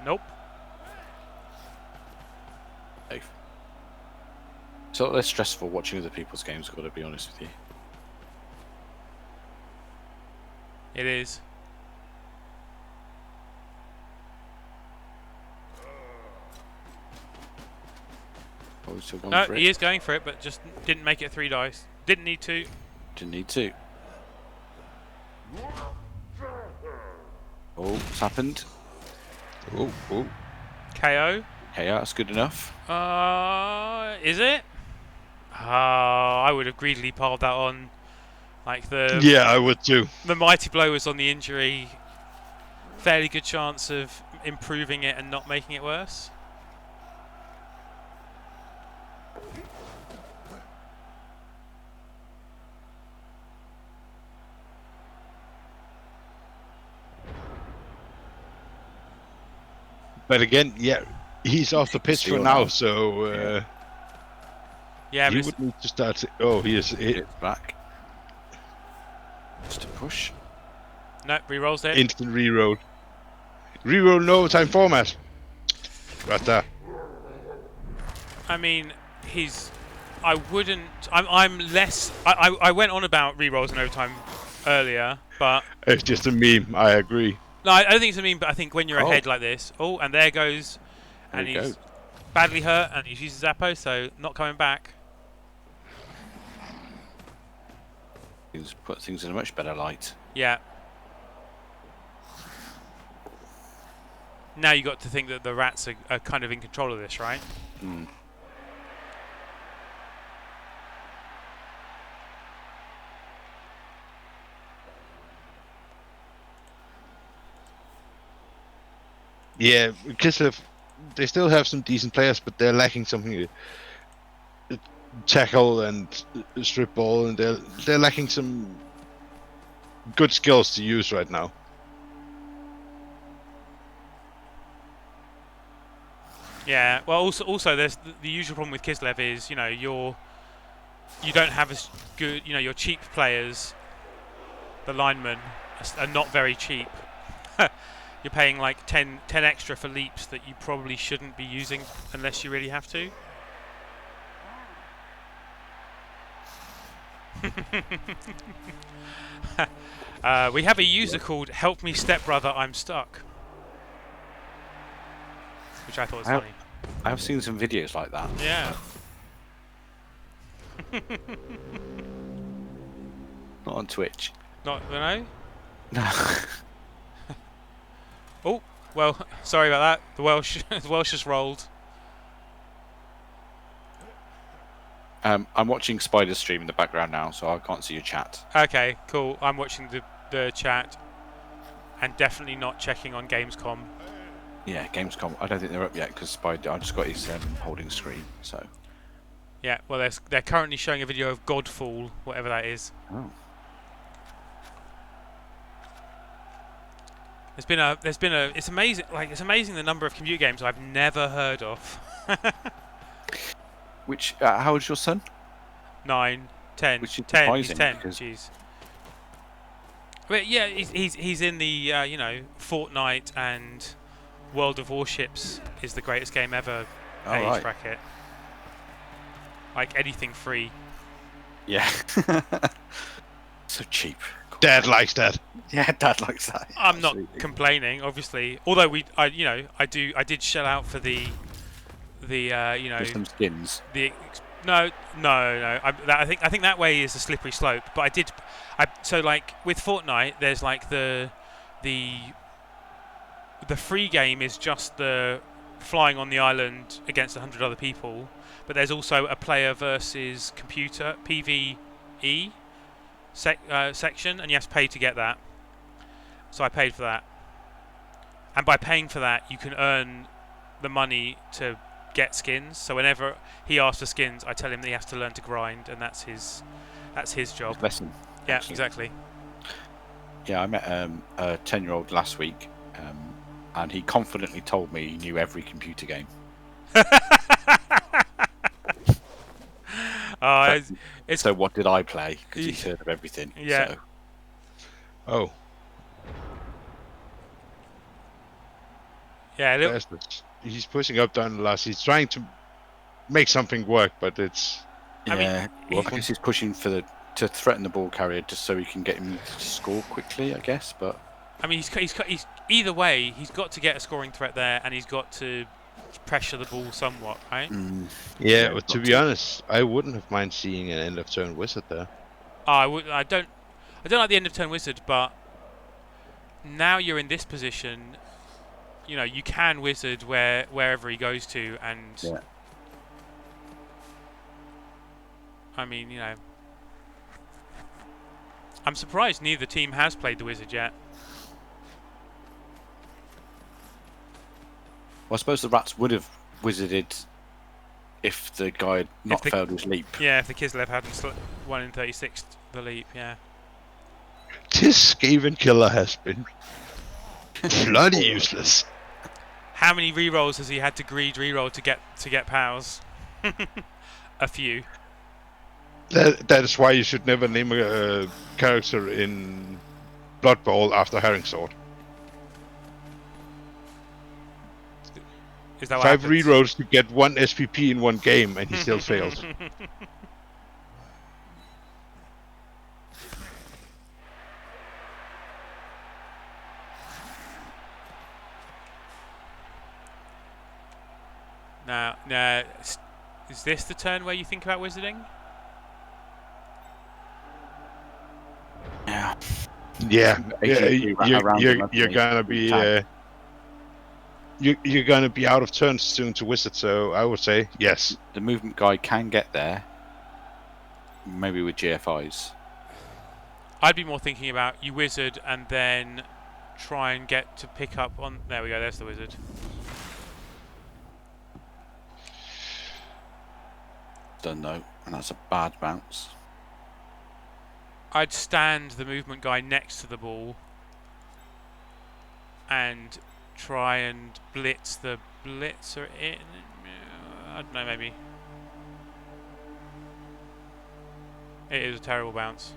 Nope. Safe. It's a lot less stressful watching other people's games, I've got to be honest with you. It is. Oh, he's still going No, for it. he is going for it, but just didn't make it 3 dice. Didn't need to. Didn't need to. Oh, it's happened. Oh, oh. KO. Hey, that's good enough. Is it? I would have greedily piled that on. Like Yeah, I would too. the mighty blow was on the injury. Fairly good chance of improving it and not making it worse. But again, yeah, he's off the pitch for Still now, now. so Yeah, he but would need to start. Oh, he is It's back. Just a push. no, re-rolls it. instant reroll. Reroll no time format. Right there. I mean, I wouldn't. I'm less. I went on about re-rolls and overtime earlier, but It's just a meme. I agree. no, I don't think it's a meme. But I think when you're Oh. ahead like this, and there goes, and There you he's go. badly hurt, and he's used Zappo, so not coming back. He's put things in a much better light. Yeah. Now you got to think that the Rats are kind of in control of this, right? Mm. Yeah, Kislev, they still have some decent players, but they're lacking something. Tackle and strip ball, and they're lacking some good skills to use right now. Yeah. Well, also there's the usual problem with Kislev is you don't have as good your cheap players. The linemen are not very cheap. You're paying like 10 extra for leaps that you probably shouldn't be using unless you really have to. We have a user called Help Me Stepbrother, I'm Stuck, which I thought was funny. I have seen some videos like that. Yeah. Not on Twitch. Not, no? No. Oh, well, sorry about that. The Welsh just rolled. I'm watching Spider's stream in the background now, so I can't see your chat. Okay, cool. I'm watching the chat and definitely not checking on Gamescom. Yeah, Gamescom. I don't think they're up yet because I just got his holding screen. So. Yeah, well, they're currently showing a video of Godfall, whatever that is. Oh. It's amazing. Like, it's amazing the number of computer games I've never heard of. Which? How old's your son? 9, 10, Which is 10. He's surprising 10. because- Jeez. But yeah, he's in the Fortnite and World of Warships is the greatest game ever age right. bracket. Like anything free. Yeah. So cheap. Dad likes that. Yeah, Dad likes that. I'm not Absolutely. complaining, obviously. Although I did shell out for the Just some skins. No. I think that way is a slippery slope. But so like with Fortnite, there's like the free game is just the flying on the island against 100 other people. But there's also a player versus computer PvE section, and you have to pay to get that. So I paid for that, and by paying for that, you can earn the money to get skins. So whenever he asks for skins, I tell him that he has to learn to grind, and that's his job. Lesson. Yeah, Excellent. exactly. Yeah, I met a 10-year-old last week, and he confidently told me he knew every computer game. So what did I play? Because he's heard of everything. Yeah. So. Oh, Yeah, he's pushing up Dunderlars. He's trying to make something work, but it's. Yeah, I guess he's pushing to threaten the ball carrier just so he can get him to score quickly, I guess. But I mean, he's either way, he's got to get a scoring threat there, and he's got to pressure the ball somewhat, right? Yeah, but to be honest, I wouldn't have mind seeing an end of turn wizard there. I don't like the end of turn wizard, but now you're in this position. You know, you can wizard wherever he goes to, and yeah. I mean, I'm surprised neither team has played the wizard yet. Well, I suppose the Rats would have wizarded if the guy had not failed his leap. Yeah, if the Kislev hadn't won in 36th the leap, yeah. This Skaven killer has been bloody useless. How many rerolls has he had to greed reroll to get pals? A few. That is why you should never name a character in Blood Bowl after Herring Sword. Is that what 5 happens? rerolls to get 1 SPP in one game, and he still fails. Now, is this the turn where you think about wizarding? Yeah. Yeah, You're you're gonna be you're gonna be out of turns soon to wizard. So I would say yes. The movement guy can get there. Maybe with GFIs. I'd be more thinking about you wizard and then try and get to pick up on. There we go. There's the wizard. Done though, and that's a bad bounce. I'd stand the movement guy next to the ball and try and blitz the blitzer in. I don't know, maybe. It is a terrible bounce.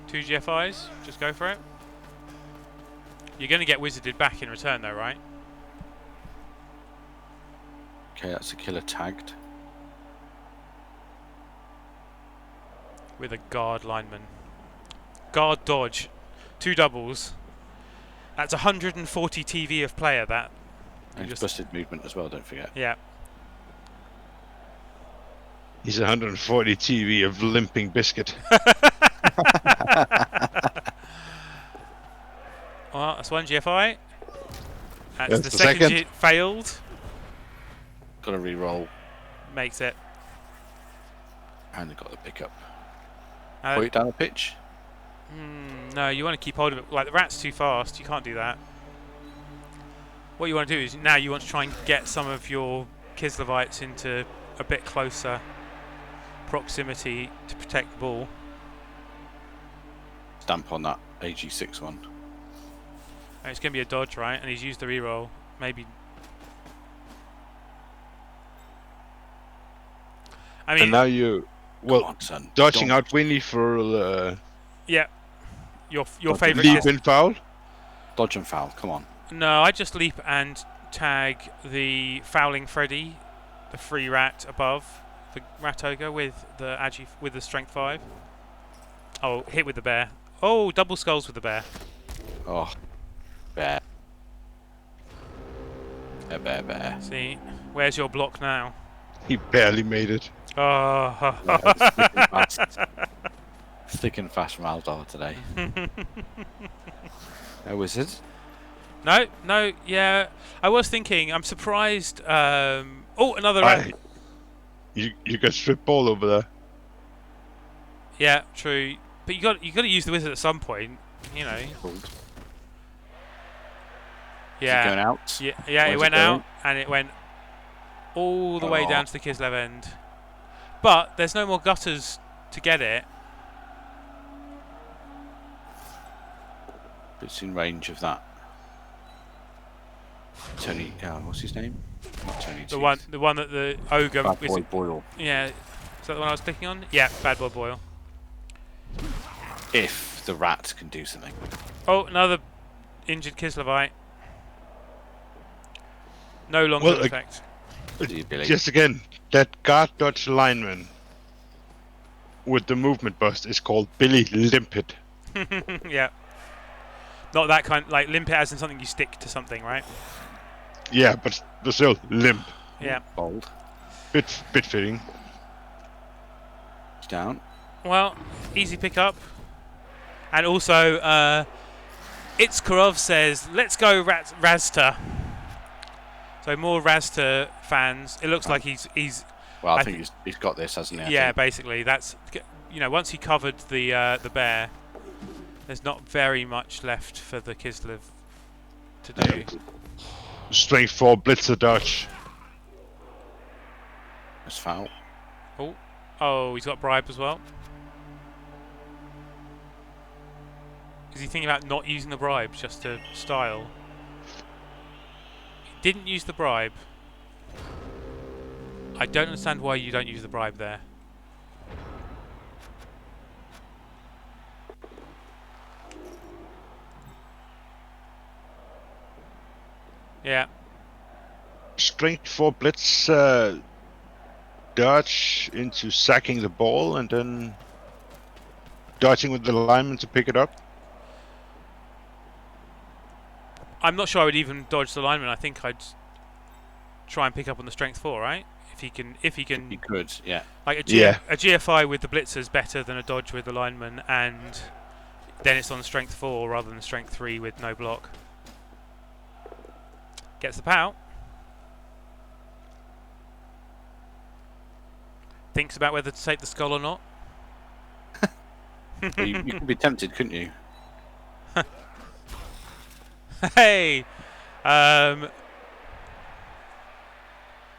2 GFIs, just go for it. You're going to get wizarded back in return though, right? Okay, that's a killer tagged. With a guard lineman. Guard dodge. 2 doubles. That's 140 TV of player, that. And he's busted movement as well, don't forget. Yeah. He's 140 TV of limping biscuit. Well, that's 1 GFI. That's That's the the second second. failed. Got to re-roll, Makes it. and they got the pickup. Put it down the pitch. No, you want to keep hold of it. Like, the rat's too fast. You can't do that. What you want to do is now you want to try and get some of your Kislevites into a bit closer proximity to protect the ball. Stamp on that AG6 one. And it's going to be a dodge, right? And he's used the reroll. Maybe. I mean, and now you, well, Come on, son. dodging Don't- out Winnie for yeah. Your Don't favourite. leap in foul. Dodge and foul. Come on. No, I just leap and tag the fouling Freddy, the free rat above the rat ogre with the with the strength 5. Oh, hit with the bear. Oh, double skulls with the bear. Oh, bear. Bear. See, where's your block now? He barely made it. Oh, Yeah, Thick and fast from Aldar today. No wizard. no, yeah. I was thinking. I'm surprised. Oh, another rat. You got strip ball over there. Yeah, true. But you got to use the wizard at some point. You know. Called. Yeah. Is it going out? Yeah. It Where's went it going? out and it went all the way Oh. down to the Kislev end. But there's no more gutters to get it. It's in range of that. Tony. What's his name? Not Tony. The one that the ogre. Bad is Boy it- Boyle. Yeah. Is that the one I was clicking on? Yeah, Bad Boy Boyle. If the rat can do something. Oh, another injured Kislevite. No longer Well, in effect. Do you believe? Just again, that guard dodge lineman with the movement bust is called Billy Limpet. Yeah. Not that kind, like limpet as in something you stick to something, right? Yeah, but still limp. Yeah. Bold. Bit fitting. He's down. Well, easy pickup. And also, Itzkarov says, let's go Razta. So more Razta fans. It looks like he's Well, I I think he's got this, hasn't he? I yeah, think. basically that's, you know, once he covered the bear, there's not very much left for the Kislev to do. Strength 4 blitzer dodge. That's foul. Oh, he's got bribe as well. Is he thinking about not using the bribe just to style? He didn't use the bribe. I don't understand why you don't use the bribe there. Yeah. Strength 4 blitz dodge into sacking the ball and then dodging with the lineman to pick it up. I'm not sure I would even dodge the lineman. I think I'd try and pick up on the strength 4, right? If he can He could, yeah. like a Yeah. GFI with the blitzer is better than a dodge with the lineman, and then it's on strength 4 rather than strength 3 with no block. Gets the pout. Thinks about whether to take the skull or not. you could be tempted, couldn't you? Hey!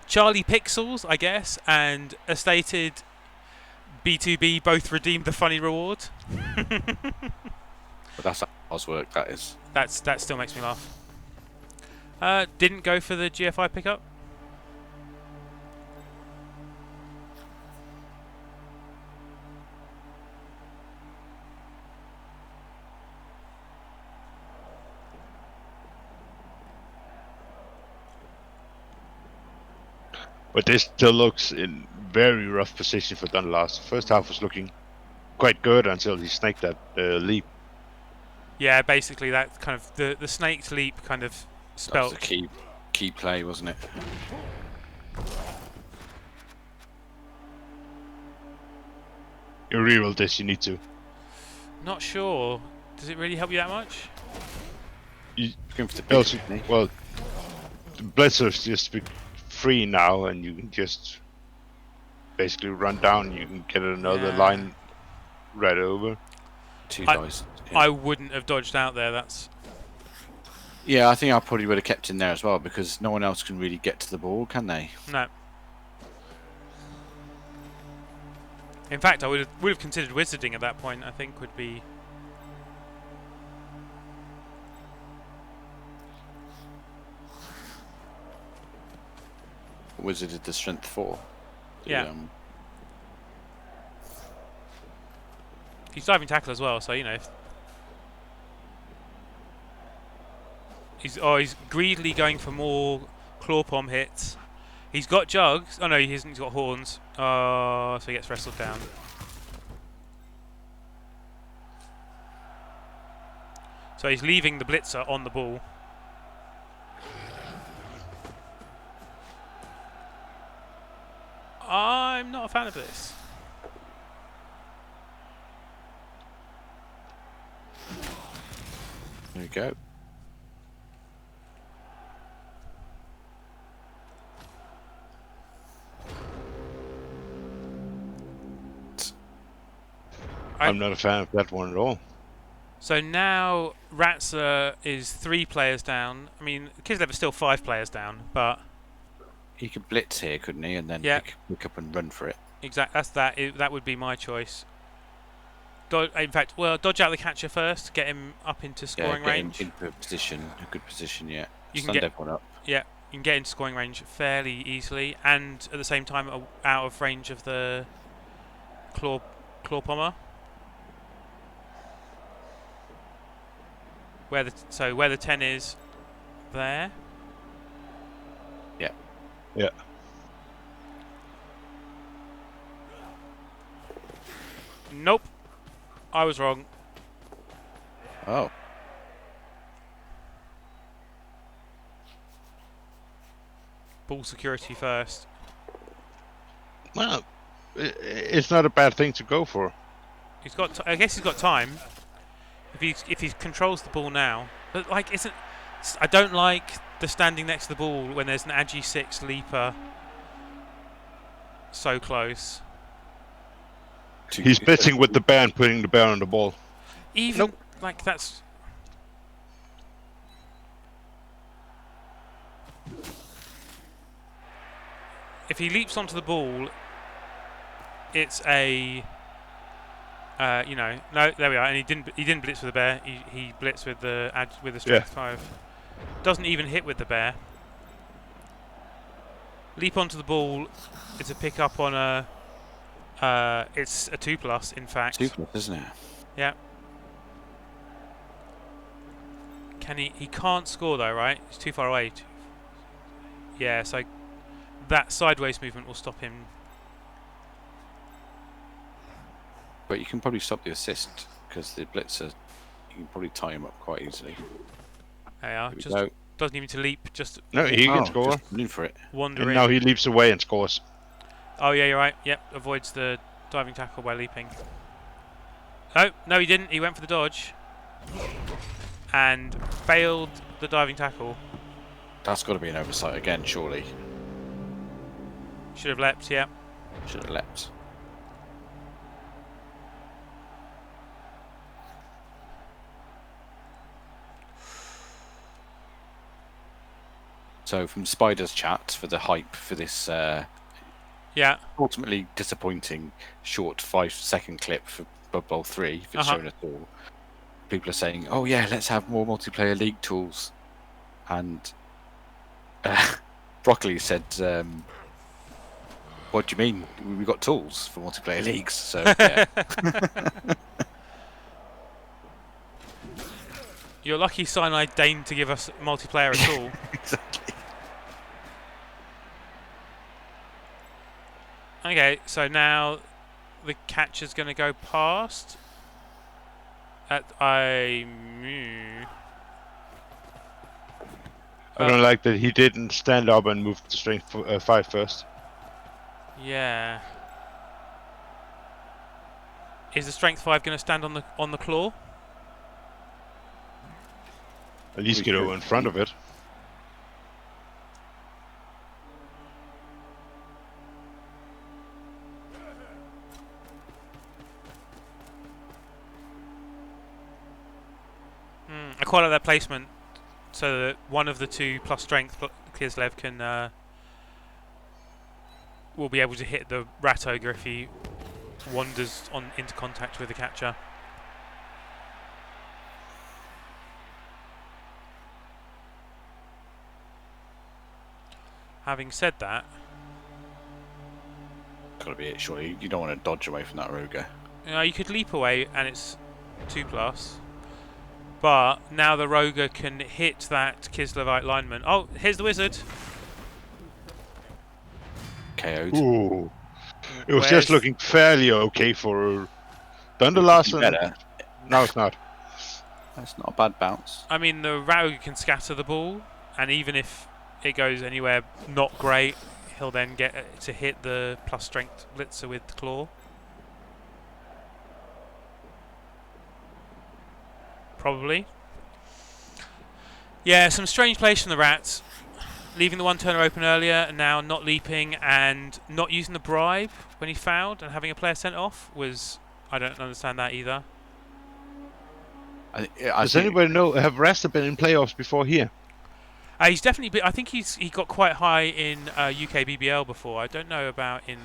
Charlie Pixels, I guess, and a stated B2B both redeemed the funny reward. But that's how Oz work, that is. That still makes me laugh. Didn't go for the GFI pickup. But this still looks in very rough position for Dunderlars. First half was looking quite good until he snaked that leap. Yeah, basically that kind of the snaked leap kind of That was spelt. the key play, wasn't it? You reroll this, you need to. Not sure. Does it really help you that much? Going for the big Also, technique. well, the blitzer's just free now, and you can just basically run down. You can get another Yeah. line right over. Two I- guys. I wouldn't have dodged out there. That's Yeah, I think I probably would have kept in there as well because no one else can really get to the ball, can they? No. In fact, I would have considered wizarding at that point. I think would be. Wizard did the strength 4. Yeah. He's diving tackle as well, so you know. He's greedily going for more claw palm hits. He's got jugs. Oh no, he hasn't. He's got horns. So he gets wrestled down. So he's leaving the blitzer on the ball. I'm not a fan of this. There you go. I'm not a fan of that one at all. So now Raztas is 3 players down. I mean, Kislev is still 5 players down, but He could blitz here, couldn't he? And then pick up and run for it. exactly. That would be my choice. In fact, well, dodge out the catcher first. Get him up into scoring range. Into a position, a good position. Yeah. You Stand can get everyone up. Yeah, you can get into scoring range fairly easily, and at the same time out of range of the claw pommer. Where the 10 is, there. Yeah. Yeah. Nope, I was wrong. Oh. Ball security first. Well, it's not a bad thing to go for. He's got. I guess he's got time. If he controls the ball now, but like I don't like the standing next to the ball when there's an Agi 6 leaper so close. He's blitzing with the bear and putting the bear on the ball. Even like that's. If he leaps onto the ball, it's a. No, there we are, and he didn't blitz with the bear. He blitzed with the strength 5. Doesn't even hit with the bear. Leap onto the ball. It's a pick up on a. It's a 2+, in fact. 2+, isn't it? Yeah. Can he? He can't score though, right? He's too far away. Yeah, so that sideways movement will stop him. But you can probably stop the assist because the blitzer, you can probably tie him up quite easily. There you are. Just doesn't even need to leap. Just no, he can score. Just run for it. Wander and in. now he leaps away and scores. Oh yeah, you're right. Yep, avoids the diving tackle by leaping. Oh no, he didn't. He went for the dodge and failed the diving tackle. That's got to be an oversight again, surely. Should have leapt. Yeah. Should have leapt. So from Spider's chat for the hype for this ultimately disappointing short 5-second clip for Blood Bowl 3, if it's shown at all, people are saying, oh yeah, let's have more multiplayer league tools. And Broccoli said, what do you mean? We've got tools for multiplayer leagues. So yeah. You're lucky Cyanide deigned to give us multiplayer at all. Exactly. Okay, so now the catcher's going to go past. I don't like that he didn't stand up and move to strength 5 first. Yeah. Is the strength 5 going to stand on the claw? At least get over in front of it. I quite like that placement. so that one of the two plus strength Kislev can will be able to hit the rat ogre if he wanders on into contact with the catcher. Having said that, Gotta be it, surely. You don't want to dodge away from that Roger. you could leap away and it's 2+. But now the Roger can hit that Kislevite lineman. Oh, here's the wizard. KO'd. Ooh. It was just looking fairly okay for Dunderlars. Better. No, it's not. That's not a bad bounce. I mean, the Roger can scatter the ball, and even if it goes anywhere not great, he'll then get to hit the plus strength blitzer with the claw. Probably. Yeah, some strange plays from the rats. Leaving the one-turner open earlier and now not leaping and not using the bribe when he fouled and having a player sent off was... I don't understand that either. Does anybody know, have Raztas been in playoffs before here? He's definitely been... I think he got quite high in UK BBL before. I don't know about in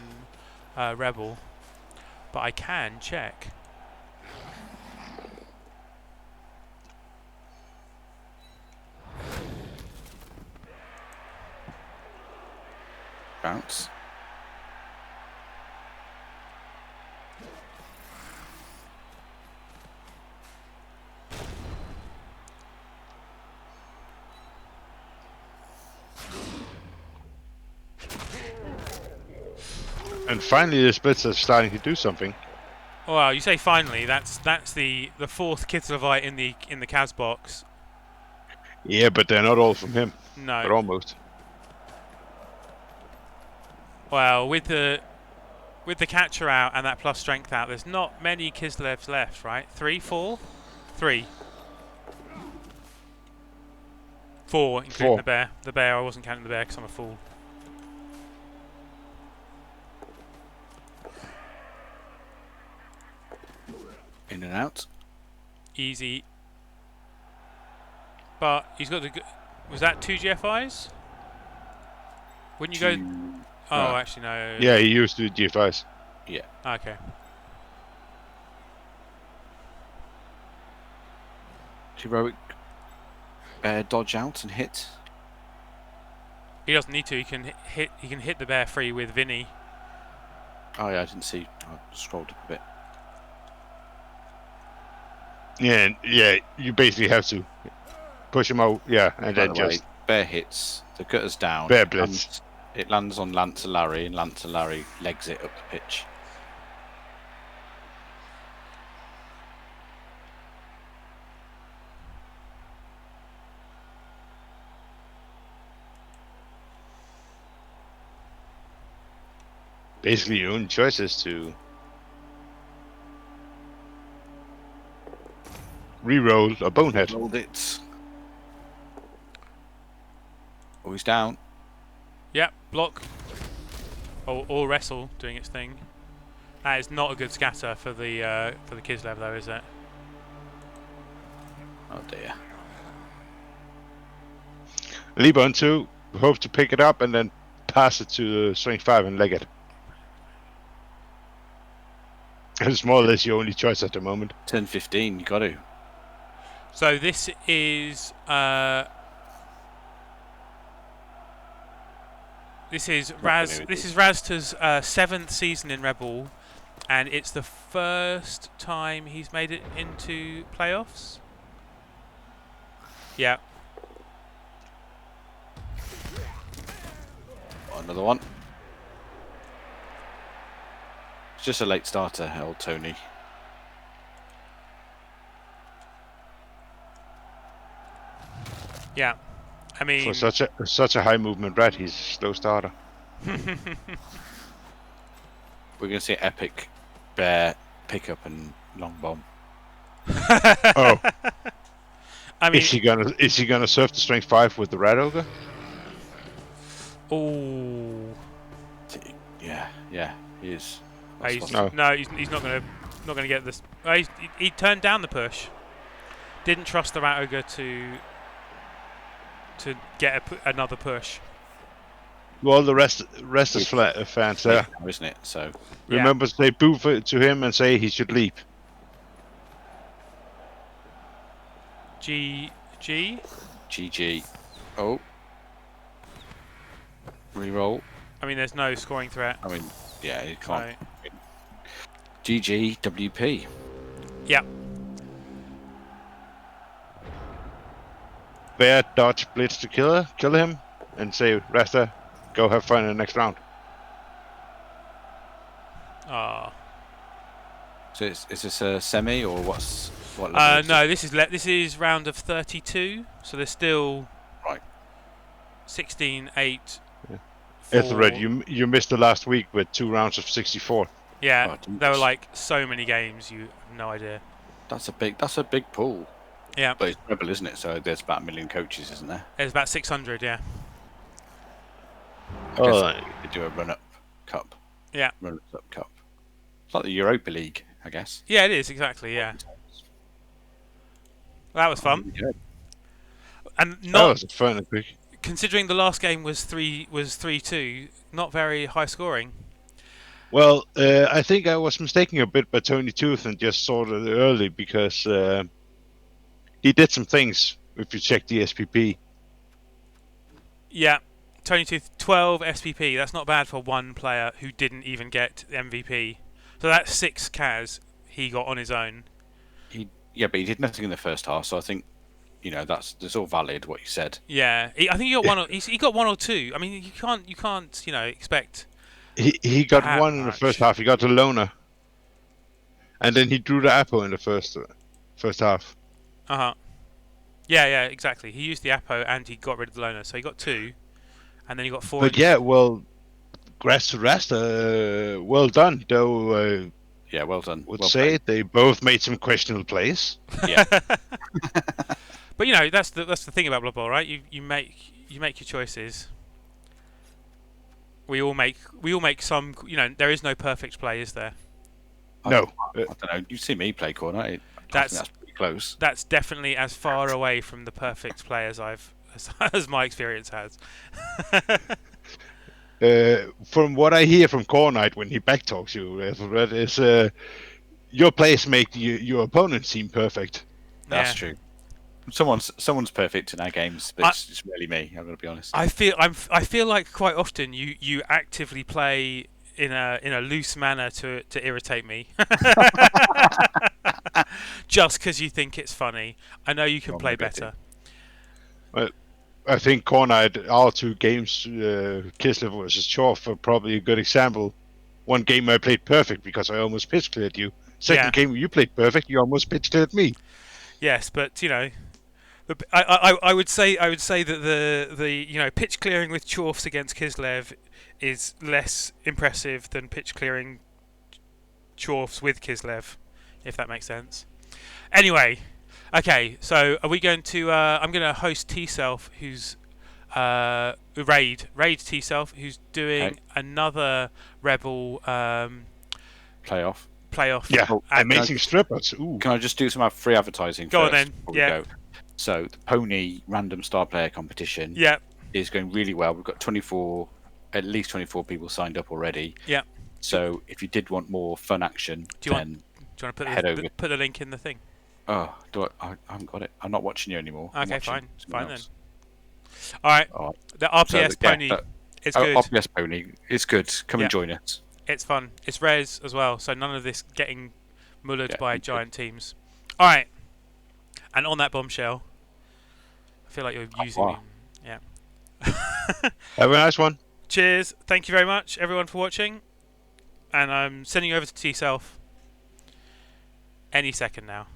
Rebbl, but I can check. Bounce. And finally the splits are starting to do something. Well, you say finally. That's the fourth Kislevite in the Kaz box. Yeah, but they're not all from him. No. But almost. Well, with the catcher out and that plus strength out, there's not many Kislevs left, right? 3, 4? 3. 4, including 4. the bear. The bear, I wasn't counting the bear because I'm a fool. In and out. Easy. But he's got the... Was that 2 GFIs? Wouldn't you go... Oh, actually, no. Yeah, he used to do GFIs. Yeah. Okay. Heroic dodge out and hit. He doesn't need to. He can hit. He can hit the bear free with Vinny. Oh yeah, I didn't see. I scrolled up a bit. Yeah, you basically have to push him out, yeah, and By then the way, just bear hits. The gutter's down. bear blitz. It lands on Lancelari, and Lancelari legs it up the pitch. Basically, your own choices to re-roll a bonehead. Rolled it. Oh, he's down. Yep, block. Or wrestle doing its thing. That is not a good scatter for the Kislev though, is it? Oh dear. Leap on 2, hope to pick it up, and then pass it to the strength 5 and leg it. It's more or less your only choice at the moment. Turn 15, you got to. So this is Raztas' 7th season in Rebbl, and it's the first time he's made it into playoffs. Yeah. Another one. It's just a late starter, old Tony. Yeah. I mean, For such a high movement rat, he's a slow starter. We're going to see epic bear pickup and long bomb. Oh, I mean, is he gonna surf the strength 5 with the rat ogre? oh, Yeah, he is. he's No. he's not gonna get this. He turned down the push. Didn't trust the rat ogre to to get another push. Well, the rest is fans there. Now, isn't it? So Yeah. Remember to say boo to him and say he should leap. GG. Oh. Reroll. I mean, there's no scoring threat. I mean, yeah, you can't. So, GG WP. yeah. Bear dodge blitz to kill him, and say Rasta, go have fun in the next round. Ah. So is this a semi or what level is No, it? this is round of 32. So there's still Right. 16, 8. Yeah. 4. Ethelred, you missed the last week with 2 rounds of 64. Yeah, Oh, there were like so many games. You have no idea. That's a big pool. Yeah. But it's Rebbl, isn't it? So there's about 1 million coaches, isn't there? There's about 600. Yeah. I guess they do a run-up cup. Yeah. Run-up cup. It's like the Europa League, I guess. Yeah, it is exactly. Yeah. That was fun. Good. And That not was fun and quick. considering the last game was 3-2. Not very high scoring. Well, I think I was mistaken a bit by Tony Tooth and just saw it early because he did some things. If you check the SPP, Yeah. Tony Tooth, 12 SPP. That's not bad for one player who didn't even get MVP. So that's 6 Kaz he got on his own. Yeah, but he did nothing in the first half, so I think that's all valid what you said. Yeah, I think he got one. He got 1 or 2. I mean, you can't expect. he got That one in the much. first half. He got the loner, and then he drew the Apo in the first half. Yeah, exactly. He used the Apo and he got rid of the loner, so he got 2, and then he got 4. But yeah, well, grass to Rasta, well done. Though Yeah, well done. would Well say they both made some questionable plays. played. Yeah, But that's the thing about Blood Bowl, right? You make your choices. We all make some. There is no perfect play, is there? No, I don't know. You see me play corner. I think That's that's pretty close. that's definitely as far away from the perfect play as as my experience has. from what I hear from Core Knight when he backtalks you, Ethelred, is your plays make your opponent seem perfect. That's Yeah. true. Someone's perfect in our games, but it's really me. I'm going to be honest. I feel like quite often you actively play in a loose manner to irritate me. Just because you think it's funny. I know you can play better. I think Core Knight, our 2 games, Kislev versus Chorf, are probably a good example. One game I played perfect because I almost pitch cleared you. Second game you played perfect, you almost pitch cleared me. Yes, but I would say that the pitch clearing with Chorfs against Kislev is less impressive than pitch clearing Chorfs with Kislev, if that makes sense. Anyway, okay, so are we going to? I'm going to host T-Self, who's raid T-Self, who's doing another Rebbl Playoff. playoff. Yeah, amazing strippers. Ooh. Can I just do some free advertising Go on first then, before we yeah. go? So the Pony Random Star Player competition Yeah, is going really well. We've got at least 24 people signed up already. yeah. So if you did want more fun action, Do you then want to head over. put the link in the thing? Oh, I haven't got it. I'm not watching you anymore. I'm Okay, watching fine someone then. else. All right. All right. The RPS Pony is good. RPS Pony, it's good. Come Yeah. and join us. It's fun. It's res as well, so none of this getting mullered Yeah, by good. giant teams. All right. And on that bombshell, I feel like you're using me. wow. Yeah. Have a nice one. Cheers. Thank you very much, everyone, for watching. And I'm sending you over to T-Self any second now.